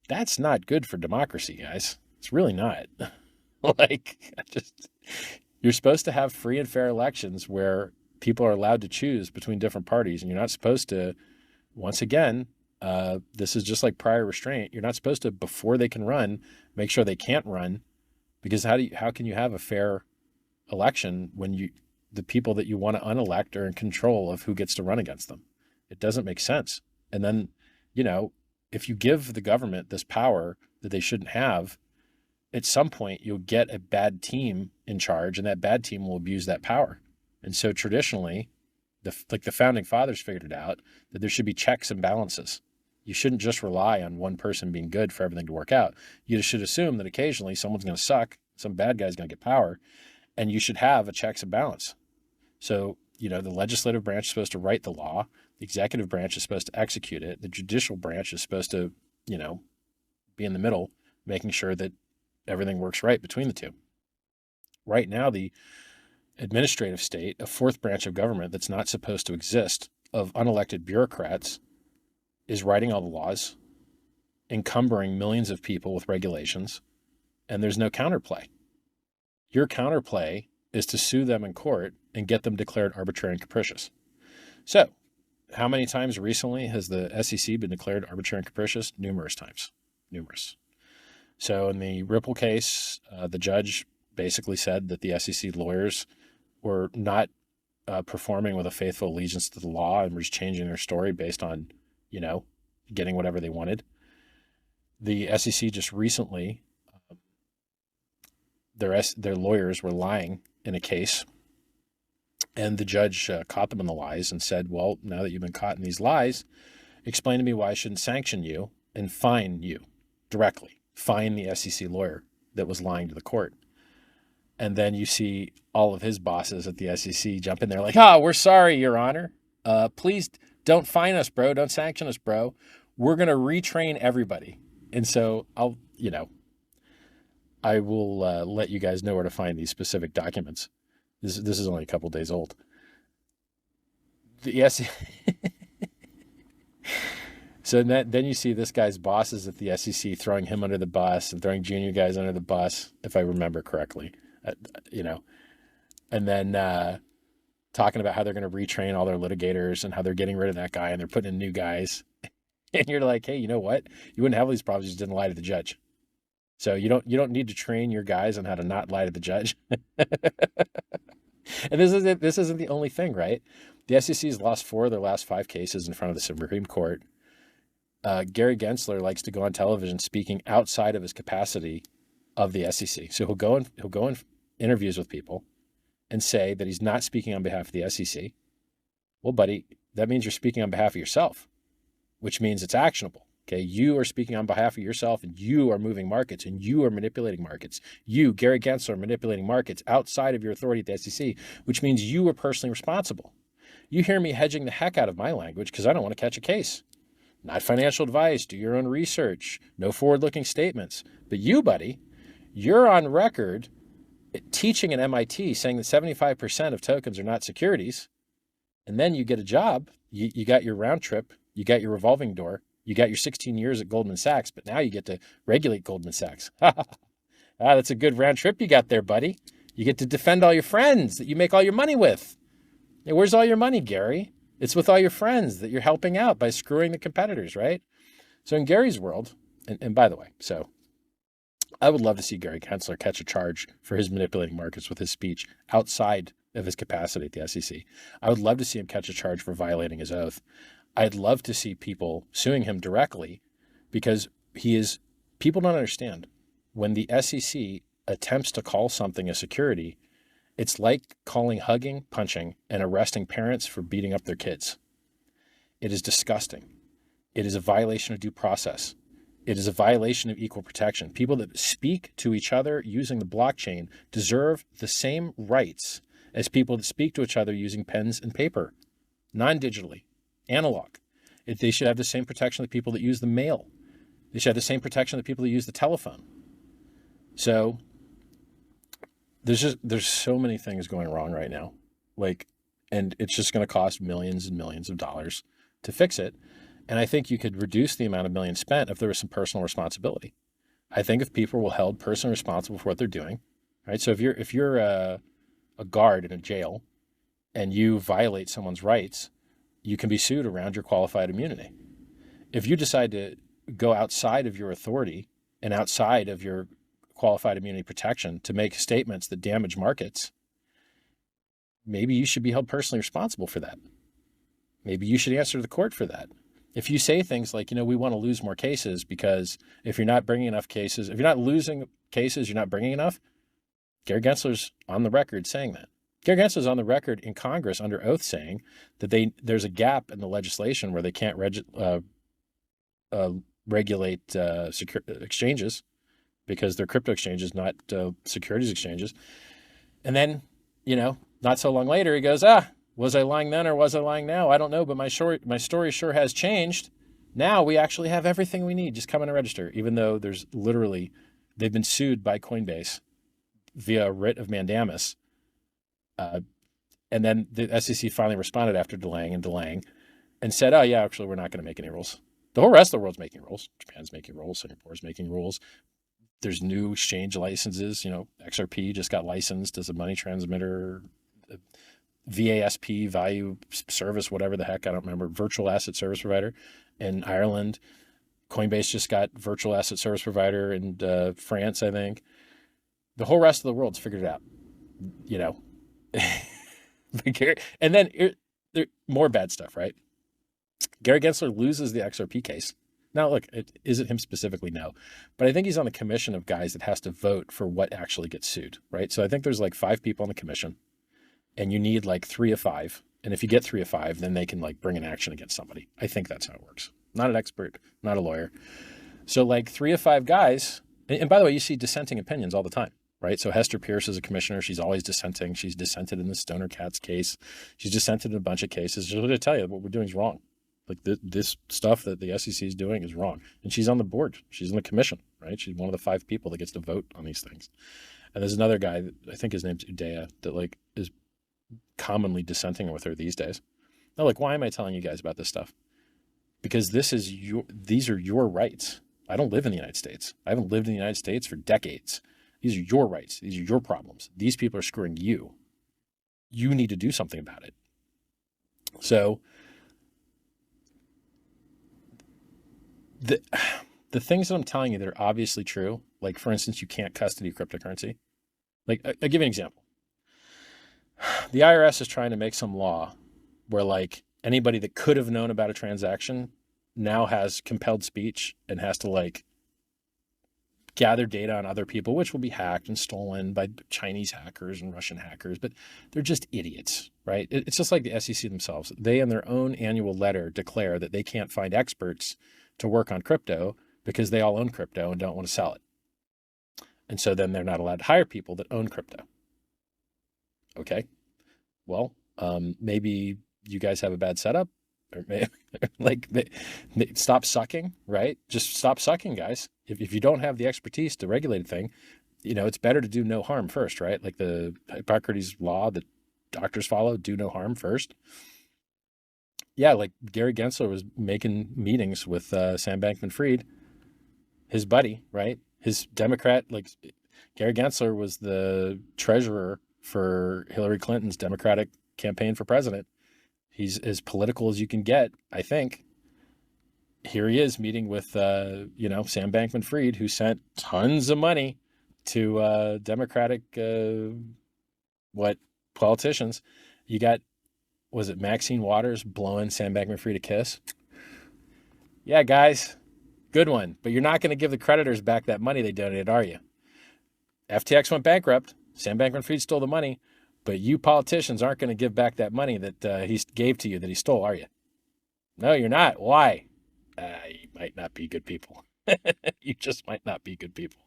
That's not good for democracy, guys. It's really not. You're supposed to have free and fair elections where people are allowed to choose between different parties, and you're not supposed to, once again, this is just like prior restraint. You're not supposed to, before they can run, make sure they can't run, because how can you have a fair election when the people that you want to unelect are in control of who gets to run against them? It doesn't make sense. And then, if you give the government this power that they shouldn't have, at some point you'll get a bad team in charge, and that bad team will abuse that power. And so traditionally, the founding fathers figured it out, that there should be checks and balances. You shouldn't just rely on one person being good for everything to work out. You should assume that occasionally someone's going to suck, some bad guy's going to get power, and you should have a checks and balance. So, the legislative branch is supposed to write the law. The executive branch is supposed to execute it. The judicial branch is supposed to, be in the middle, making sure that everything works right between the two. Right now, the administrative state, a fourth branch of government that's not supposed to exist, of unelected bureaucrats, is writing all the laws, encumbering millions of people with regulations, and there's no counterplay. Your counterplay is to sue them in court and get them declared arbitrary and capricious. So, How many times recently has the SEC been declared arbitrary and capricious? Numerous times. Numerous. So in the Ripple case, the judge basically said that the SEC lawyers were not performing with a faithful allegiance to the law and was changing their story based on, you know, getting whatever they wanted. The SEC just recently, their lawyers were lying in a case, and the judge caught them in the lies and said, well, now that you've been caught in these lies, explain to me why I shouldn't sanction you and fine you directly. Fine the SEC lawyer that was lying to the court. And then you see all of his bosses at the SEC jump in there like, we're sorry, Your Honor. Please don't fine us, bro. Don't sanction us, bro. We're going to retrain everybody. And so I will let you guys know where to find these specific documents. This is only a couple days old. The SEC. So then you see this guy's bosses at the SEC throwing him under the bus and throwing junior guys under the bus, if I remember correctly. And then talking about how they're going to retrain all their litigators and how they're getting rid of that guy and they're putting in new guys. And you're like, hey, you know what? You wouldn't have these problems if you just didn't lie to the judge. So you don't need to train your guys on how to not lie to the judge. And this isn't the only thing, right? The SEC has lost 4 of their last 5 cases in front of the Supreme Court. Gary Gensler likes to go on television speaking outside of his capacity of the SEC. So he'll go in interviews with people and say that he's not speaking on behalf of the SEC. Well, buddy, that means you're speaking on behalf of yourself, which means it's actionable. Okay, you are speaking on behalf of yourself, and you are moving markets, and you are manipulating markets. You, Gary Gensler, are manipulating markets outside of your authority at the SEC, which means you are personally responsible. You hear me hedging the heck out of my language because I don't want to catch a case. Not financial advice, do your own research, no forward-looking statements. But you, buddy, you're on record teaching at MIT saying that 75% of tokens are not securities, and then you get a job, you got your round trip, you got your revolving door, you got your 16 years at Goldman Sachs, but now you get to regulate Goldman Sachs. That's a good round trip you got there, buddy. You get to defend all your friends that you make all your money with. Hey, where's all your money, Gary? It's with all your friends that you're helping out by screwing the competitors, right? So in Gary's world, and by the way, so I would love to see Gary Gensler catch a charge for his manipulating markets with his speech outside of his capacity at the SEC. I would love to see him catch a charge for violating his oath. I'd love to see people suing him directly because people don't understand. When the SEC attempts to call something a security, it's like calling hugging, punching, and arresting parents for beating up their kids. It is disgusting. It is a violation of due process. It is a violation of equal protection. People that speak to each other using the blockchain deserve the same rights as people that speak to each other using pens and paper, non-digitally, analog. They should have the same protection of the people that use the mail. They should have the same protection of the people that use the telephone. So there's so many things going wrong right now. And it's just going to cost millions and millions of dollars to fix it. And I think you could reduce the amount of millions spent if there was some personal responsibility. I think if people were held personally responsible for what they're doing, right? So if you're a guard in a jail and you violate someone's rights, you can be sued around your qualified immunity. If you decide to go outside of your authority and outside of your qualified immunity protection to make statements that damage markets, maybe you should be held personally responsible for that. Maybe you should answer to the court for that. If you say things like, we want to lose more cases because if you're not bringing enough cases, if you're not losing cases, you're not bringing enough. Gary Gensler's on the record saying that. Gary Gensler's on the record in Congress under oath saying that there's a gap in the legislation where they can't regulate exchanges because they're crypto exchanges, not securities exchanges. And then, not so long later, he goes, was I lying then or was I lying now? I don't know, but my story sure has changed. Now we actually have everything we need. Just come in and register, even though they've been sued by Coinbase via writ of mandamus. And then the SEC finally responded after delaying and said, oh, yeah, actually, we're not going to make any rules. The whole rest of the world's making rules. Japan's making rules. Singapore's making rules. There's new exchange licenses. XRP just got licensed as a money transmitter. VASP, value service, whatever the heck, I don't remember, virtual asset service provider in Ireland. Coinbase just got virtual asset service provider in France, I think. The whole rest of the world's figured it out, you know. And then there more bad stuff, right? Gary Gensler loses the XRP case. Now, look, is it him specifically? No. But I think he's on the commission of guys that has to vote for what actually gets sued, right? So I think there's like 5 people on the commission, and you need like 3 of 5. And if you get 3 of 5, then they can like bring an action against somebody. I think that's how it works. Not an expert, not a lawyer. So like 3 of 5 guys, and by the way, you see dissenting opinions all the time, right? So Hester Pierce is a commissioner. She's always dissenting. She's dissented in the Stoner Cats case. She's dissented in a bunch of cases. She's going to tell you what we're doing is wrong. Like this stuff that the SEC is doing is wrong. And she's on the board. She's in the commission, right? She's one of the 5 people that gets to vote on these things. And there's another guy, I think his name's Udaya, that like is commonly dissenting with her these days. Now, like, why am I telling you guys about this stuff? Because these are your rights. I don't live in the United States. I haven't lived in the United States for decades. These are your rights. These are your problems. These people are screwing you. You need to do something about it. So the things that I'm telling you that are obviously true, like for instance, you can't custody cryptocurrency. Like I'll give you an example. The IRS is trying to make some law where like anybody that could have known about a transaction now has compelled speech and has to like gather data on other people, which will be hacked and stolen by Chinese hackers and Russian hackers, but they're just idiots, right? It's just like the SEC themselves. They in their own annual letter declare that they can't find experts to work on crypto because they all own crypto and don't want to sell it. And so then they're not allowed to hire people that own crypto. Okay. Well, maybe you guys have a bad setup, or stop sucking, right? Just stop sucking, guys. If you don't have the expertise to regulate a thing, it's better to do no harm first, right? Like the Hippocrates law that doctors follow, do no harm first. Yeah, like Gary Gensler was making meetings with Sam Bankman-Fried, his buddy, right? His Democrat, like Gary Gensler was the treasurer for Hillary Clinton's Democratic campaign for president. He's as political as you can get, I think. Here he is meeting with, Sam Bankman-Fried, who sent tons of money to Democratic, politicians. You got, was it Maxine Waters blowing Sam Bankman-Fried a kiss? Yeah, guys, good one. But you're not going to give the creditors back that money they donated, are you? FTX went bankrupt. Sam Bankman-Fried stole the money. But you politicians aren't going to give back that money that he gave to you that he stole, are you? No, you're not. Why? You might not be good people. You just might not be good people.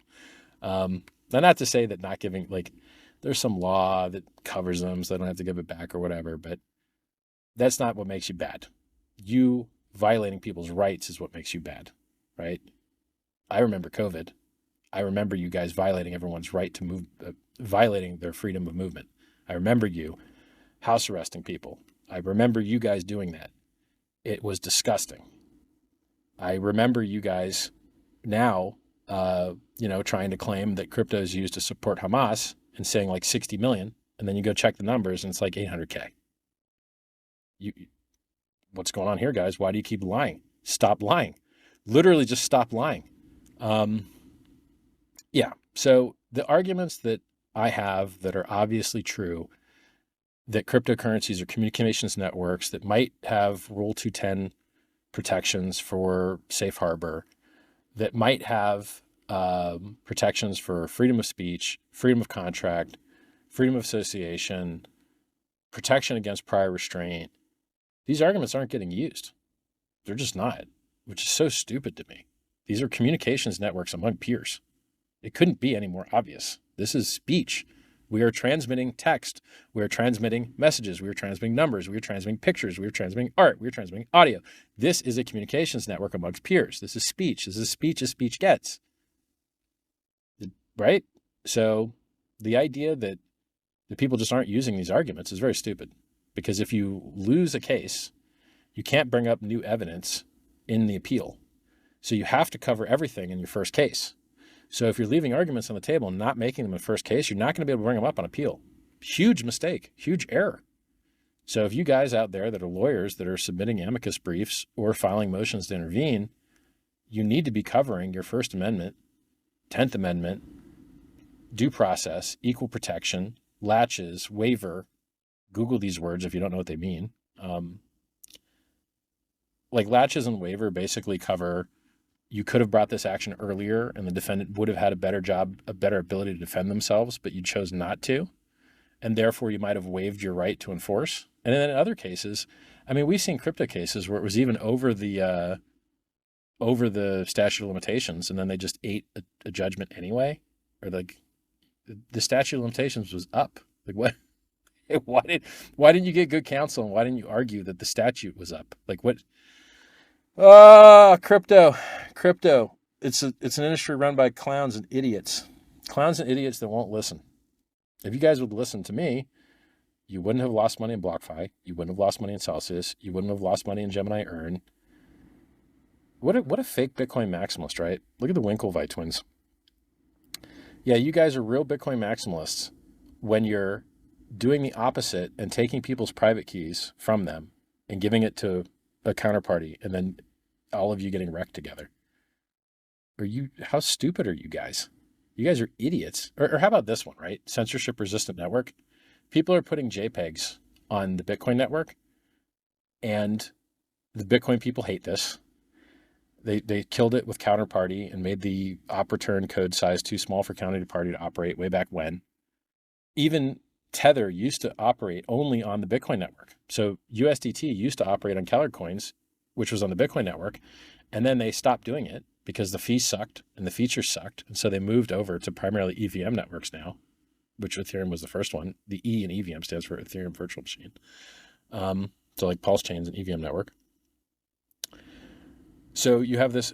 Now, not to say that not giving, like, there's some law that covers them so they don't have to give it back or whatever, but that's not what makes you bad. You violating people's rights is what makes you bad, right? I remember COVID. I remember you guys violating everyone's right to move, violating their freedom of movement. I remember you house arresting people. I remember you guys doing that. It was disgusting. I remember you guys now, trying to claim that crypto is used to support Hamas and saying like 60 million. And then you go check the numbers and it's like 800K. What's going on here, guys? Why do you keep lying? Stop lying. Literally just stop lying. So the arguments that I have that are obviously true, that cryptocurrencies are communications networks that might have Rule 210 protections for safe harbor, that might have protections for freedom of speech, freedom of contract, freedom of association, protection against prior restraint. These arguments aren't getting used. They're just not, which is so stupid to me. These are communications networks among peers. It couldn't be any more obvious. This is speech. We are transmitting text. We are transmitting messages. We are transmitting numbers. We are transmitting pictures. We are transmitting art. We are transmitting audio. This is a communications network amongst peers. This is speech. This is speech as speech gets. Right? So the idea that the people just aren't using these arguments is very stupid. Because if you lose a case, you can't bring up new evidence in the appeal. So you have to cover everything in your first case. So if you're leaving arguments on the table and not making them in first case, you're not going to be able to bring them up on appeal. Huge mistake, huge error. So if you guys out there that are lawyers that are submitting amicus briefs or filing motions to intervene, you need to be covering your First Amendment, 10th Amendment, due process, equal protection, latches, waiver. Google these words if you don't know what they mean. Like latches and waiver basically cover, you could have brought this action earlier and the defendant would have had a better job, a better ability to defend themselves, but you chose not to. And therefore you might have waived your right to enforce. And then in other cases, I mean, we've seen crypto cases where it was even over the statute of limitations, and then they just ate a judgment anyway, or like the statute of limitations was up. Like what? Why didn't you get good counsel, and why didn't you argue that the statute was up? Like what? Crypto. It's an industry run by clowns and idiots that won't listen. If you guys would listen to me, you wouldn't have lost money in BlockFi. You wouldn't have lost money in Celsius. You wouldn't have lost money in Gemini Earn. What a fake Bitcoin maximalist, right? Look at the Winklevi twins. Yeah, you guys are real Bitcoin maximalists when you're doing the opposite and taking people's private keys from them and giving it to a counterparty, and then all of you getting wrecked together. How stupid are you guys? You guys are idiots. Or how about this one, right? Censorship resistant network. People are putting JPEGs on the Bitcoin network, and the Bitcoin people hate this. They killed it with counterparty and made the op return code size too small for counterparty to operate way back when. Even Tether used to operate only on the Bitcoin network. So USDT used to operate on Keller Coins, which was on the Bitcoin network. And then they stopped doing it because the fees sucked and the features sucked. And so they moved over to primarily EVM networks now, which Ethereum was the first one. The E in EVM stands for Ethereum Virtual Machine. So like PulseChain is an EVM network. So you have this.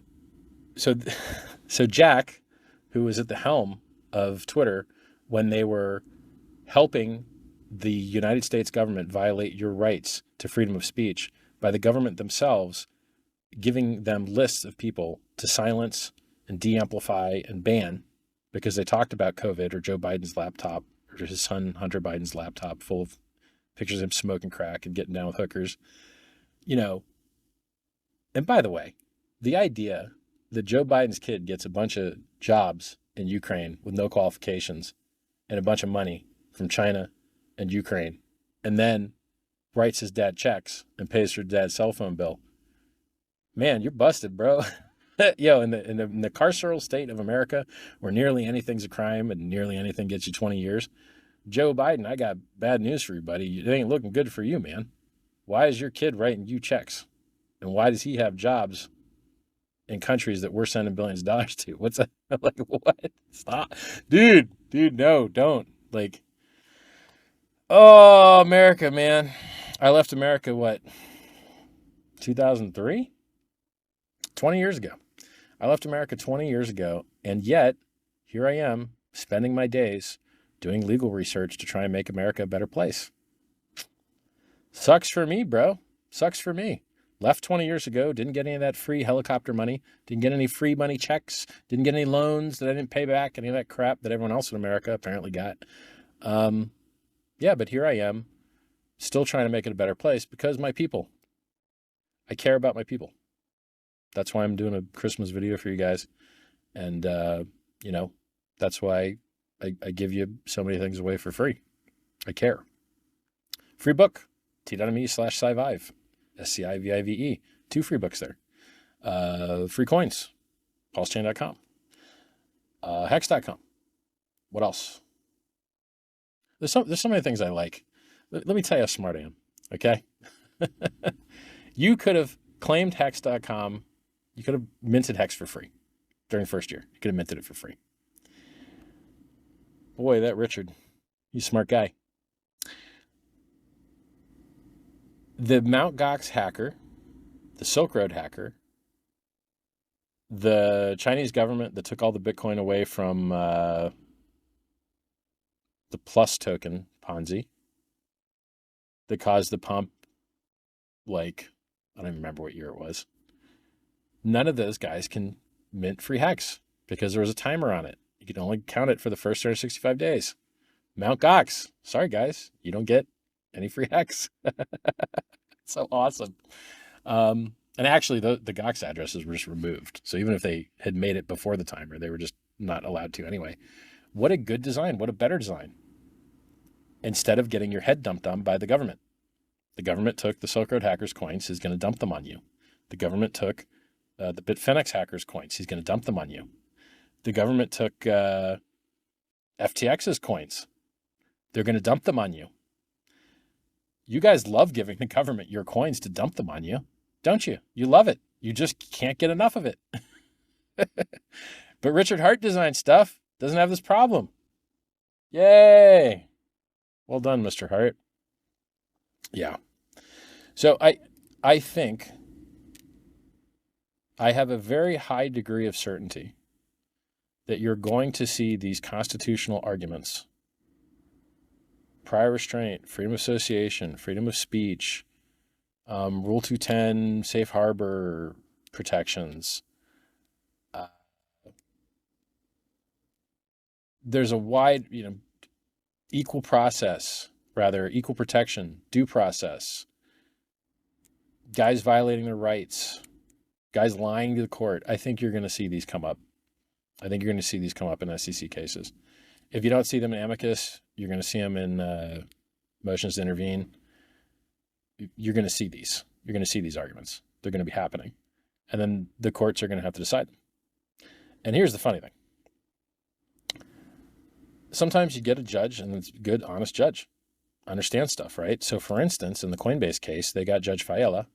So Jack, who was at the helm of Twitter when they were helping the United States government violate your rights to freedom of speech by the government themselves giving them lists of people to silence and de-amplify and ban because they talked about COVID or Joe Biden's laptop or his son Hunter Biden's laptop full of pictures of him smoking crack and getting down with hookers. And by the way, the idea that Joe Biden's kid gets a bunch of jobs in Ukraine with no qualifications and a bunch of money from China and Ukraine, and then writes his dad checks and pays for dad's cell phone bill. Man, you're busted, bro. Yo, in the carceral state of America, where nearly anything's a crime and nearly anything gets you 20 years, Joe Biden, I got bad news for you, buddy. It ain't looking good for you, man. Why is your kid writing you checks? And why does he have jobs in countries that we're sending billions of dollars to? What's that? Like, what? Stop. Dude, no, don't. Like, oh, America, man. I left America, 2003? 20 years ago. I left America 20 years ago, and yet here I am spending my days doing legal research to try and make America a better place. Sucks for me, bro. Sucks for me. Left 20 years ago, didn't get any of that free helicopter money, didn't get any free money checks, didn't get any loans that I didn't pay back, any of that crap that everyone else in America apparently got. Yeah, but here I am, still trying to make it a better place because my people. I care about my people. That's why I'm doing a Christmas video for you guys. And, that's why I give you so many things away for free. I care. Free book, t.me/Scivive, SCIVIVE. 2 free books there. Free coins, PulseChain.com, Hex.com. What else? There's so many things I like. Let me tell you how smart I am, okay? You could have claimed Hex.com. You could have minted Hex for free during the first year. You could have minted it for free. Boy, that Richard, he's a smart guy. The Mt. Gox hacker, the Silk Road hacker, the Chinese government that took all the Bitcoin away from the Plus token Ponzi, that caused the pump, I don't even remember what year it was. None of those guys can mint free Hex because there was a timer on it. You can only count it for the first 365 days. Mt. Gox, sorry guys, you don't get Any free hacks? So awesome. And actually, the GOX addresses were just removed. So even if they had made it before the timer, they were just not allowed to anyway. What a good design. What a better design. Instead of getting your head dumped on by the government. The government took the Silk Road hackers' coins. He's going to dump them on you. The government took the Bitfinex hackers' coins. He's going to dump them on you. The government took FTX's coins. They're going to dump them on you. You guys love giving the government your coins to dump them on you, don't you? You love it. You just can't get enough of it. But Richard Hart design stuff doesn't have this problem. Yay. Well done, Mr. Hart. Yeah. So I think I have a very high degree of certainty that you're going to see these constitutional arguments, prior restraint, freedom of association, freedom of speech, Rule 210, safe harbor protections. There's a wide, equal protection, due process, guys violating their rights, guys lying to the court. I think you're going to see these come up. I think you're going to see these come up in SEC cases. If you don't see them in amicus, you're going to see them in motions to intervene. You're going to see these. You're going to see these arguments. They're going to be happening. And then the courts are going to have to decide them. And here's the funny thing. Sometimes you get a judge, and it's a good, honest judge. Understands stuff, right? So for instance, in the Coinbase case, they got Judge Fiala.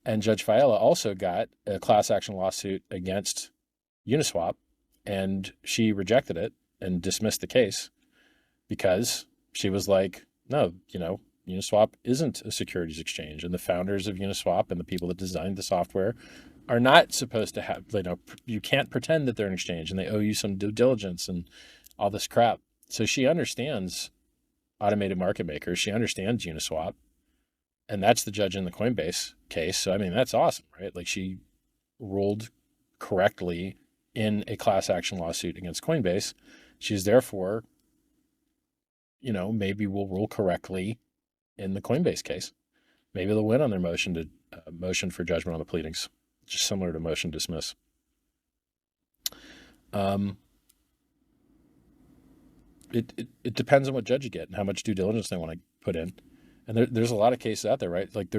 And Judge Fiala also got a class action lawsuit against Uniswap. And she rejected it and dismissed the case because she was like, no, Uniswap isn't a securities exchange. And the founders of Uniswap and the people that designed the software are not supposed to have, you can't pretend that they're an exchange and they owe you some due diligence and all this crap. So she understands automated market makers. She understands Uniswap. And that's the judge in the Coinbase case. So, that's awesome, right? Like she ruled correctly in a class action lawsuit against Coinbase. She's therefore, maybe will rule correctly in the Coinbase case. Maybe they'll win on their motion for judgment on the pleadings, just similar to motion to dismiss. It depends on what judge you get and how much due diligence they want to put in. And there's a lot of cases out there, right? Like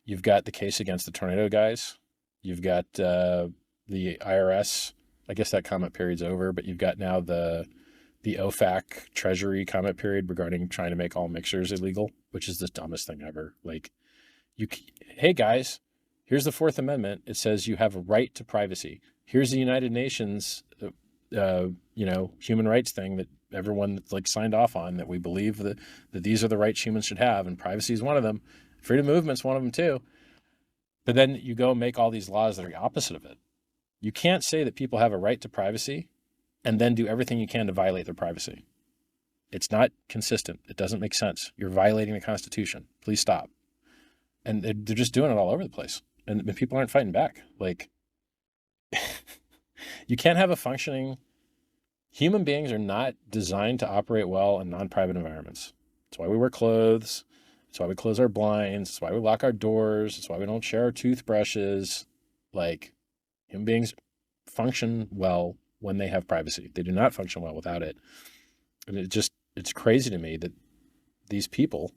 you've got the case against the tornado guys. You've got the IRS. I guess that comment period's over, but you've got now the OFAC Treasury comment period regarding trying to make all mixers illegal, which is the dumbest thing ever. Like, hey guys, here's the Fourth Amendment. It says you have a right to privacy. Here's the United Nations, human rights thing that everyone signed off on, that we believe that these are the rights humans should have, and privacy is one of them. Freedom of movement's one of them too. But then you go make all these laws that are the opposite of it. You can't say that people have a right to privacy and then do everything you can to violate their privacy. It's not consistent. It doesn't make sense. You're violating the Constitution. Please stop. And they're just doing it all over the place. And people aren't fighting back. You can't have a functioning... Human beings are not designed to operate well in non-private environments. That's why we wear clothes. That's why we close our blinds. That's why we lock our doors. That's why we don't share our toothbrushes. Human beings function well when they have privacy. They do not function well without it. And it's crazy to me that these people,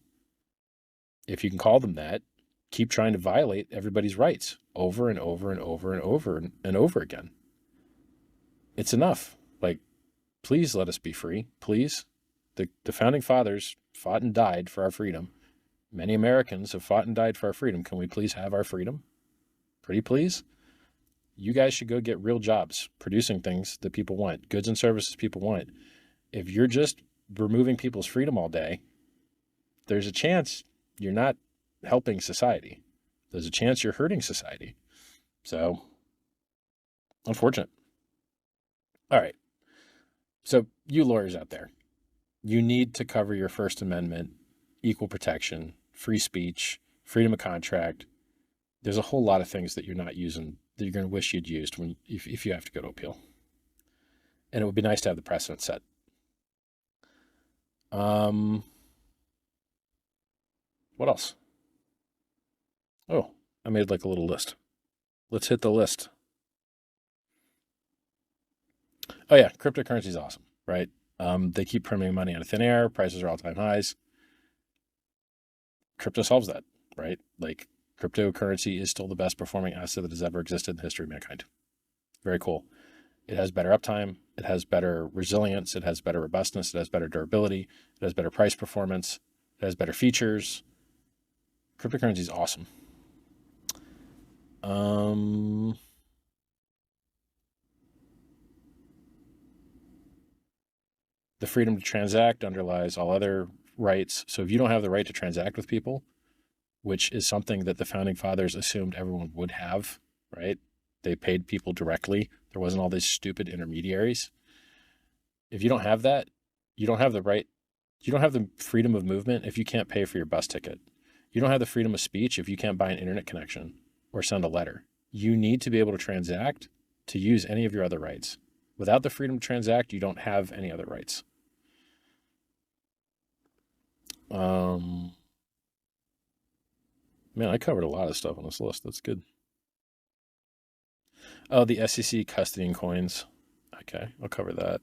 if you can call them that, keep trying to violate everybody's rights over and over and over and over and over again. It's enough. Please let us be free. Please. The founding fathers fought and died for our freedom. Many Americans have fought and died for our freedom. Can we please have our freedom? Pretty please? You guys should go get real jobs, producing things that people want, goods and services people want. If you're just removing people's freedom all day, there's a chance you're not helping society. There's a chance you're hurting society. So, unfortunate. All right. So, you lawyers out there, you need to cover your First Amendment, equal protection, free speech, freedom of contract. There's a whole lot of things that you're not using that you're going to wish you'd used if you have to go to appeal. And it would be nice to have the precedent set. What else? Oh, I made like a little list. Let's hit the list. Oh yeah, cryptocurrency is awesome, right? They keep printing money out of thin air. Prices are all-time highs. Crypto solves that, right? Like cryptocurrency is still the best performing asset that has ever existed in the history of mankind. Very cool. It has better uptime. It has better resilience. It has better robustness. It has better durability. It has better price performance. It has better features. Cryptocurrency is awesome. The freedom to transact underlies all other rights. So if you don't have the right to transact with people, which is something that the founding fathers assumed everyone would have, right? They paid people directly. There wasn't all these stupid intermediaries. If you don't have that, you don't have the right, you don't have the freedom of movement if you can't pay for your bus ticket. You don't have the freedom of speech if you can't buy an internet connection or send a letter. You need to be able to transact to use any of your other rights. Without the freedom to transact, you don't have any other rights. Man, I covered a lot of stuff on this list. That's good. Oh, the SEC custodying coins. Okay, I'll cover that.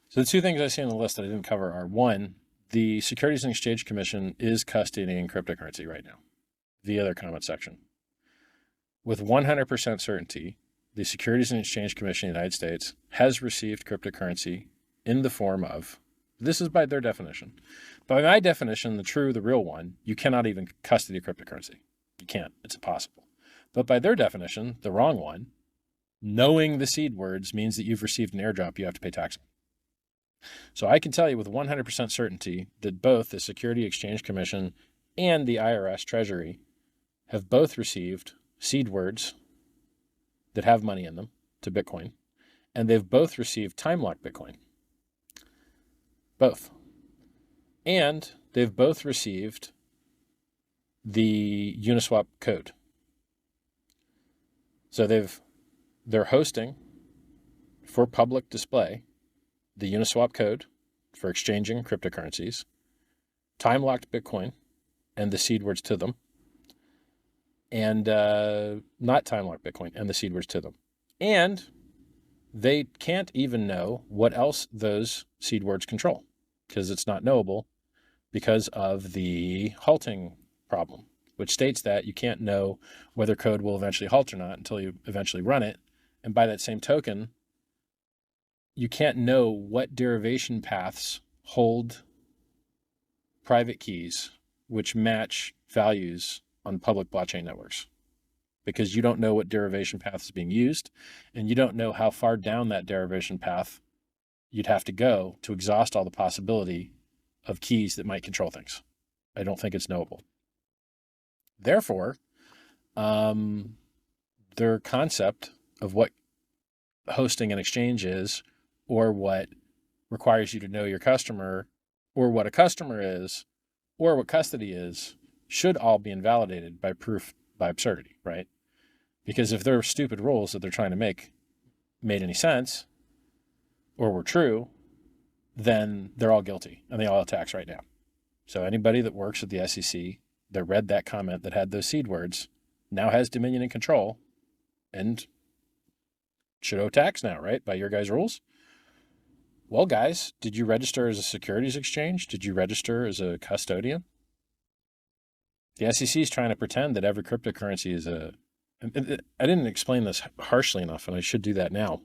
So the two things I see on the list that I didn't cover are, one, the Securities and Exchange Commission is custodying cryptocurrency right now via their comment section. With 100% certainty, the Securities and Exchange Commission of the United States has received cryptocurrency in the form of, this is by their definition. By my definition, the real one, you cannot even custody cryptocurrency. You can't. It's impossible. But by their definition, the wrong one, knowing the seed words means that you've received an airdrop you have to pay tax on. So I can tell you with 100% certainty that both the Securities Exchange Commission and the IRS Treasury have both received seed words that have money in them to Bitcoin, and they've both received time-locked Bitcoin. Both. And they've both received the Uniswap code. So they're hosting for public display the Uniswap code for exchanging cryptocurrencies, time-locked Bitcoin, and the seed words to them, and not time-locked Bitcoin and the seed words to them. And they can't even know what else those seed words control because it's not knowable because of the halting problem, which states that you can't know whether code will eventually halt or not until you eventually run it. And by that same token, you can't know what derivation paths hold private keys which match values on public blockchain networks, because you don't know what derivation path is being used, and you don't know how far down that derivation path you'd have to go to exhaust all the possibility of keys that might control things. I don't think it's knowable. Therefore, their concept of what hosting an exchange is, or what requires you to know your customer, or what a customer is, or what custody is, should all be invalidated by proof by absurdity, right? Because if their stupid rules that they're trying to make made any sense, or were true, then they're all guilty and they all have tax right now. So anybody that works at the SEC that read that comment that had those seed words now has dominion and control and should owe tax now, right? By your guys' rules. Well, guys, did you register as a securities exchange? Did you register as a custodian? The SEC is trying to pretend that every cryptocurrency is a... I didn't explain this harshly enough, and I should do that now.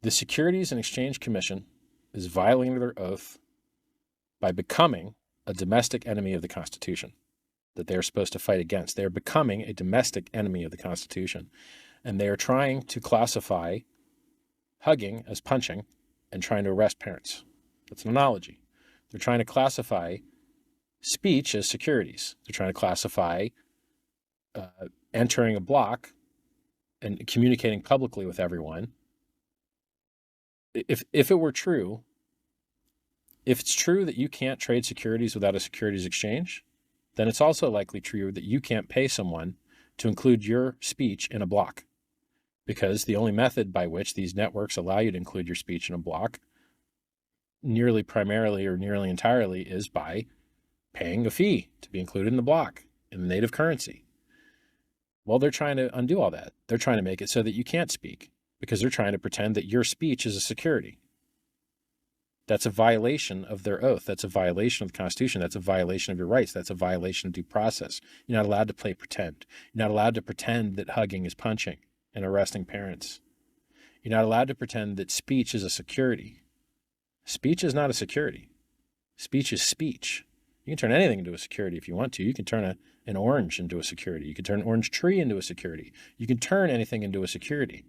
The Securities and Exchange Commission is violating their oath by becoming a domestic enemy of the Constitution that they are supposed to fight against. They are becoming a domestic enemy of the Constitution, and they are trying to classify hugging as punching and trying to arrest parents. That's an analogy. They're trying to classify speech as securities. They're trying to classify entering a block and communicating publicly with everyone. If it were true, if it's true that you can't trade securities without a securities exchange, then it's also likely true that you can't pay someone to include your speech in a block. because the only method by which these networks allow you to include your speech in a block nearly primarily or nearly entirely is by paying a fee to be included in the block in the native currency. Well, they're trying to undo all that. They're trying to make it so that you can't speak because they're trying to pretend that your speech is a security. That's a violation of their oath. That's a violation of the Constitution. That's a violation of your rights. That's a violation of due process. You're not allowed to play pretend. You're not allowed to pretend that hugging is punching and arresting parents. You're not allowed to pretend that speech is a security. Speech is not a security. Speech is speech. You can turn anything into a security if you want to. You can turn an orange into a security. You can turn an orange tree into a security. You can turn anything into a security.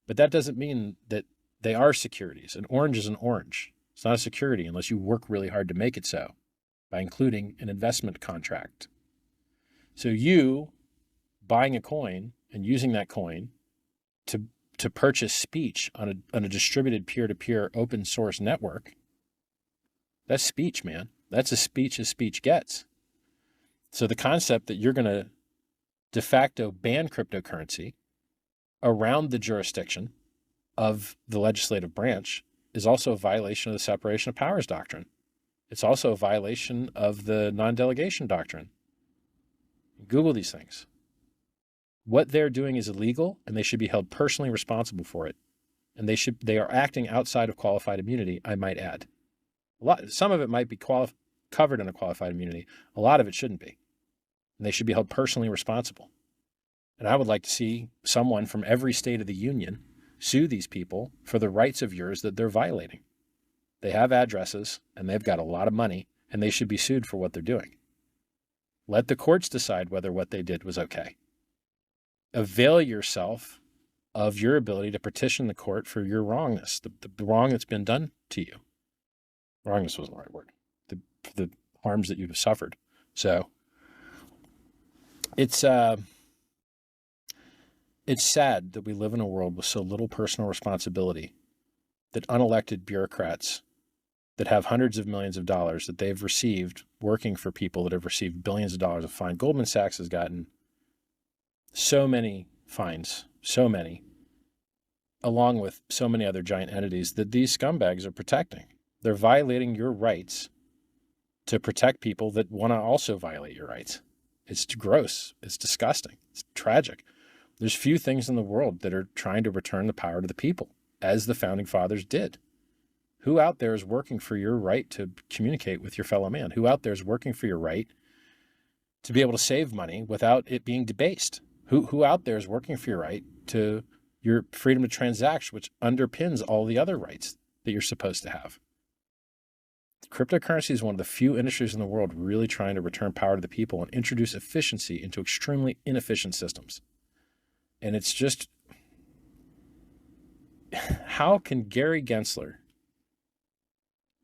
But that doesn't mean that they are securities. An orange is an orange. It's not a security unless you work really hard to make it so by including an investment contract. So you buying a coin and using that coin to purchase speech on a distributed peer-to-peer open source network, that's speech, man. That's as speech gets. So the concept that you're going to de facto ban cryptocurrency around the jurisdiction of the legislative branch is also a violation of the separation of powers doctrine. It's also a violation of the non-delegation doctrine. Google these things. What they're doing is illegal, and they should be held personally responsible for it. And they are acting outside of qualified immunity, I might add. Some of it might be covered under qualified immunity. A lot of it shouldn't be. And they should be held personally responsible. And I would like to see someone from every state of the union sue these people for the rights of yours that they're violating. They have addresses, and they've got a lot of money, and they should be sued for what they're doing. Let the courts decide whether what they did was okay. Avail yourself of your ability to petition the court for your wrongness, the wrong that's been done to you. Wrongness wasn't the right word. The harms that you've suffered. So it's sad that we live in a world with so little personal responsibility that unelected bureaucrats that have hundreds of millions of dollars that they've received working for people that have received billions of dollars of fine. Goldman Sachs has gotten so many fines, so many, along with so many other giant entities that these scumbags are protecting. They're violating your rights to protect people that want to also violate your rights. It's gross. It's disgusting. It's tragic. There's few things in the world that are trying to return the power to the people, as the founding fathers did. Who out there is working for your right to communicate with your fellow man? Who out there is working for your right to be able to save money without it being debased? Who out there is working for your right to your freedom to transact, which underpins all the other rights that you're supposed to have? Cryptocurrency is one of the few industries in the world really trying to return power to the people and introduce efficiency into extremely inefficient systems. And it's just, how can Gary Gensler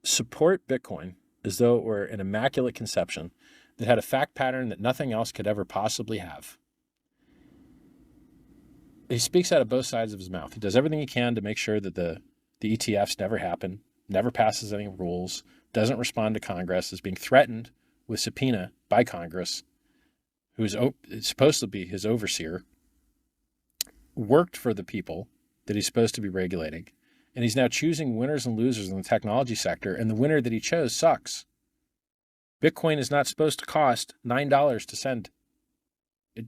support Bitcoin as though it were an immaculate conception that had a fact pattern that nothing else could ever possibly have? He speaks out of both sides of his mouth. He does everything he can to make sure that the ETFs never happen, never passes any rules, doesn't respond to Congress, is being threatened with subpoena by Congress, who is supposed to be his overseer, worked for the people that he's supposed to be regulating, and he's now choosing winners and losers in the technology sector, and the winner that he chose sucks. Bitcoin is not supposed to cost $9 to send.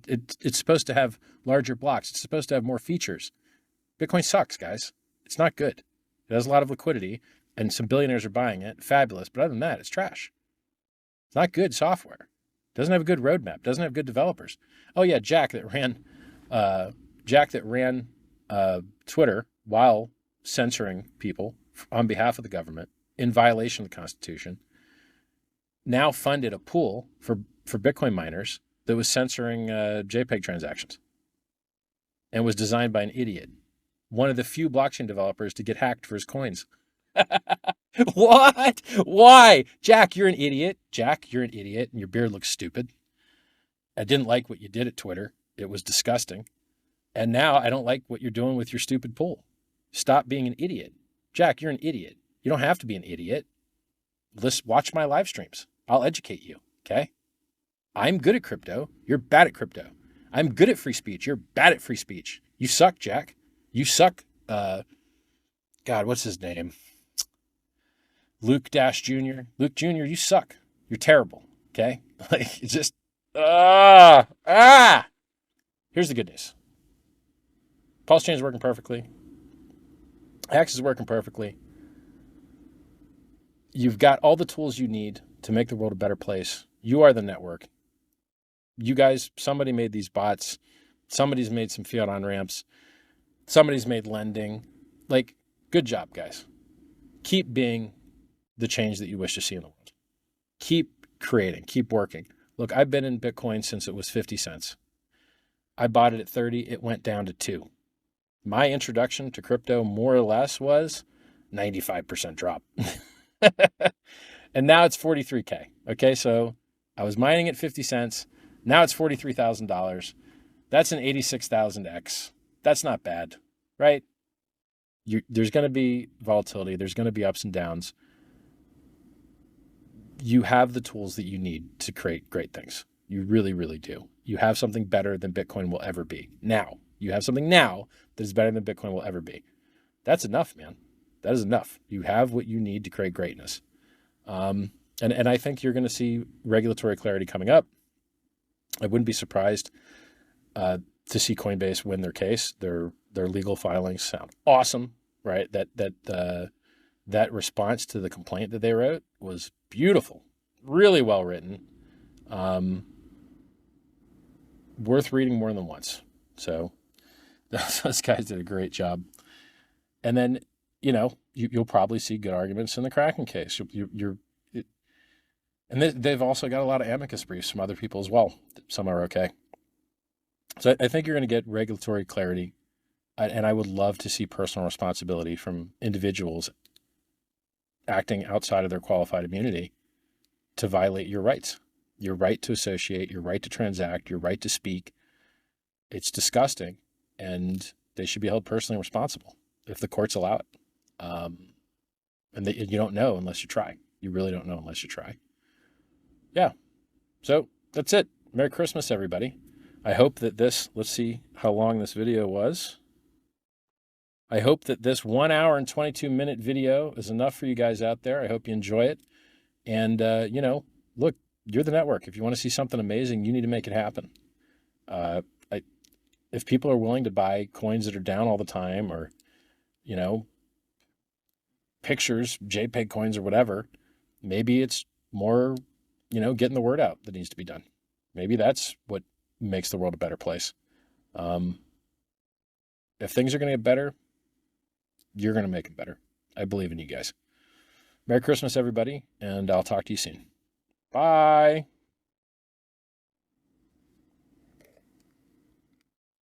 It's supposed to have larger blocks. It's supposed to have more features. Bitcoin sucks, guys. It's not good. It has a lot of liquidity, and some billionaires are buying it. Fabulous. But other than that, it's trash. It's not good software. It doesn't have a good roadmap. It doesn't have good developers. Oh, yeah, Jack that ran Twitter while censoring people on behalf of the government in violation of the Constitution, now funded a pool for Bitcoin miners that was censoring JPEG transactions and was designed by an idiot, one of the few blockchain developers to get hacked for his coins. What? Why? Jack, you're an idiot. Jack, you're an idiot, and your beard looks stupid. I didn't like what you did at Twitter. It was disgusting. And now I don't like what you're doing with your stupid pool. Stop being an idiot. Jack, you're an idiot. You don't have to be an idiot. Watch my live streams. I'll educate you, okay? I'm good at crypto. You're bad at crypto. I'm good at free speech. You're bad at free speech. You suck, Jack. You suck. God, what's his name? Luke Dash Jr. Luke Jr., you suck. You're terrible. Okay? Like, it's just, Here's the good news. PulseChain is working perfectly. Hex is working perfectly. You've got all the tools you need to make the world a better place. You are the network. You guys, somebody made these bots. Somebody's made some fiat on-ramps. Somebody's made lending. Like, good job, guys. Keep being the change that you wish to see in the world. Keep creating. Keep working. Look, I've been in Bitcoin since it was 50 cents. I bought it at 30. It went down to 2. My introduction to crypto, more or less, was 95% drop. And now it's 43K. Okay, so I was mining at 50 cents. Now it's $43,000. That's an 86,000x. That's not bad, right? There's going to be volatility. There's going to be ups and downs. You have the tools that you need to create great things. You really, really do. You have something better than Bitcoin will ever be. Now, you have something now that is better than Bitcoin will ever be. That's enough, man. That is enough. You have what you need to create greatness. And I think you're going to see regulatory clarity coming up. I wouldn't be surprised to see Coinbase win their case. Their legal filings sound awesome, right? That response to the complaint that they wrote was beautiful, really well written, worth reading more than once. So those guys did a great job. And then, you'll probably see good arguments in the Kraken case. And they've also got a lot of amicus briefs from other people as well. Some are okay. So I think you're going to get regulatory clarity. And I would love to see personal responsibility from individuals acting outside of their qualified immunity to violate your rights. Your right to associate, your right to transact, your right to speak. It's disgusting, and they should be held personally responsible if the courts allow it. And you don't know unless you try. You really don't know unless you try. Yeah. So that's it. Merry Christmas, everybody. I hope that let's see how long this video was. I hope that this 1 hour and 22-minute video is enough for you guys out there. I hope you enjoy it. And, look, you're the network. If you want to see something amazing, you need to make it happen. If people are willing to buy coins that are down all the time, or, pictures, JPEG coins or whatever, maybe it's more, getting the word out that needs to be done. Maybe that's what makes the world a better place. If things are going to get better, you're going to make them better. I believe in you guys. Merry Christmas, everybody, and I'll talk to you soon. Bye.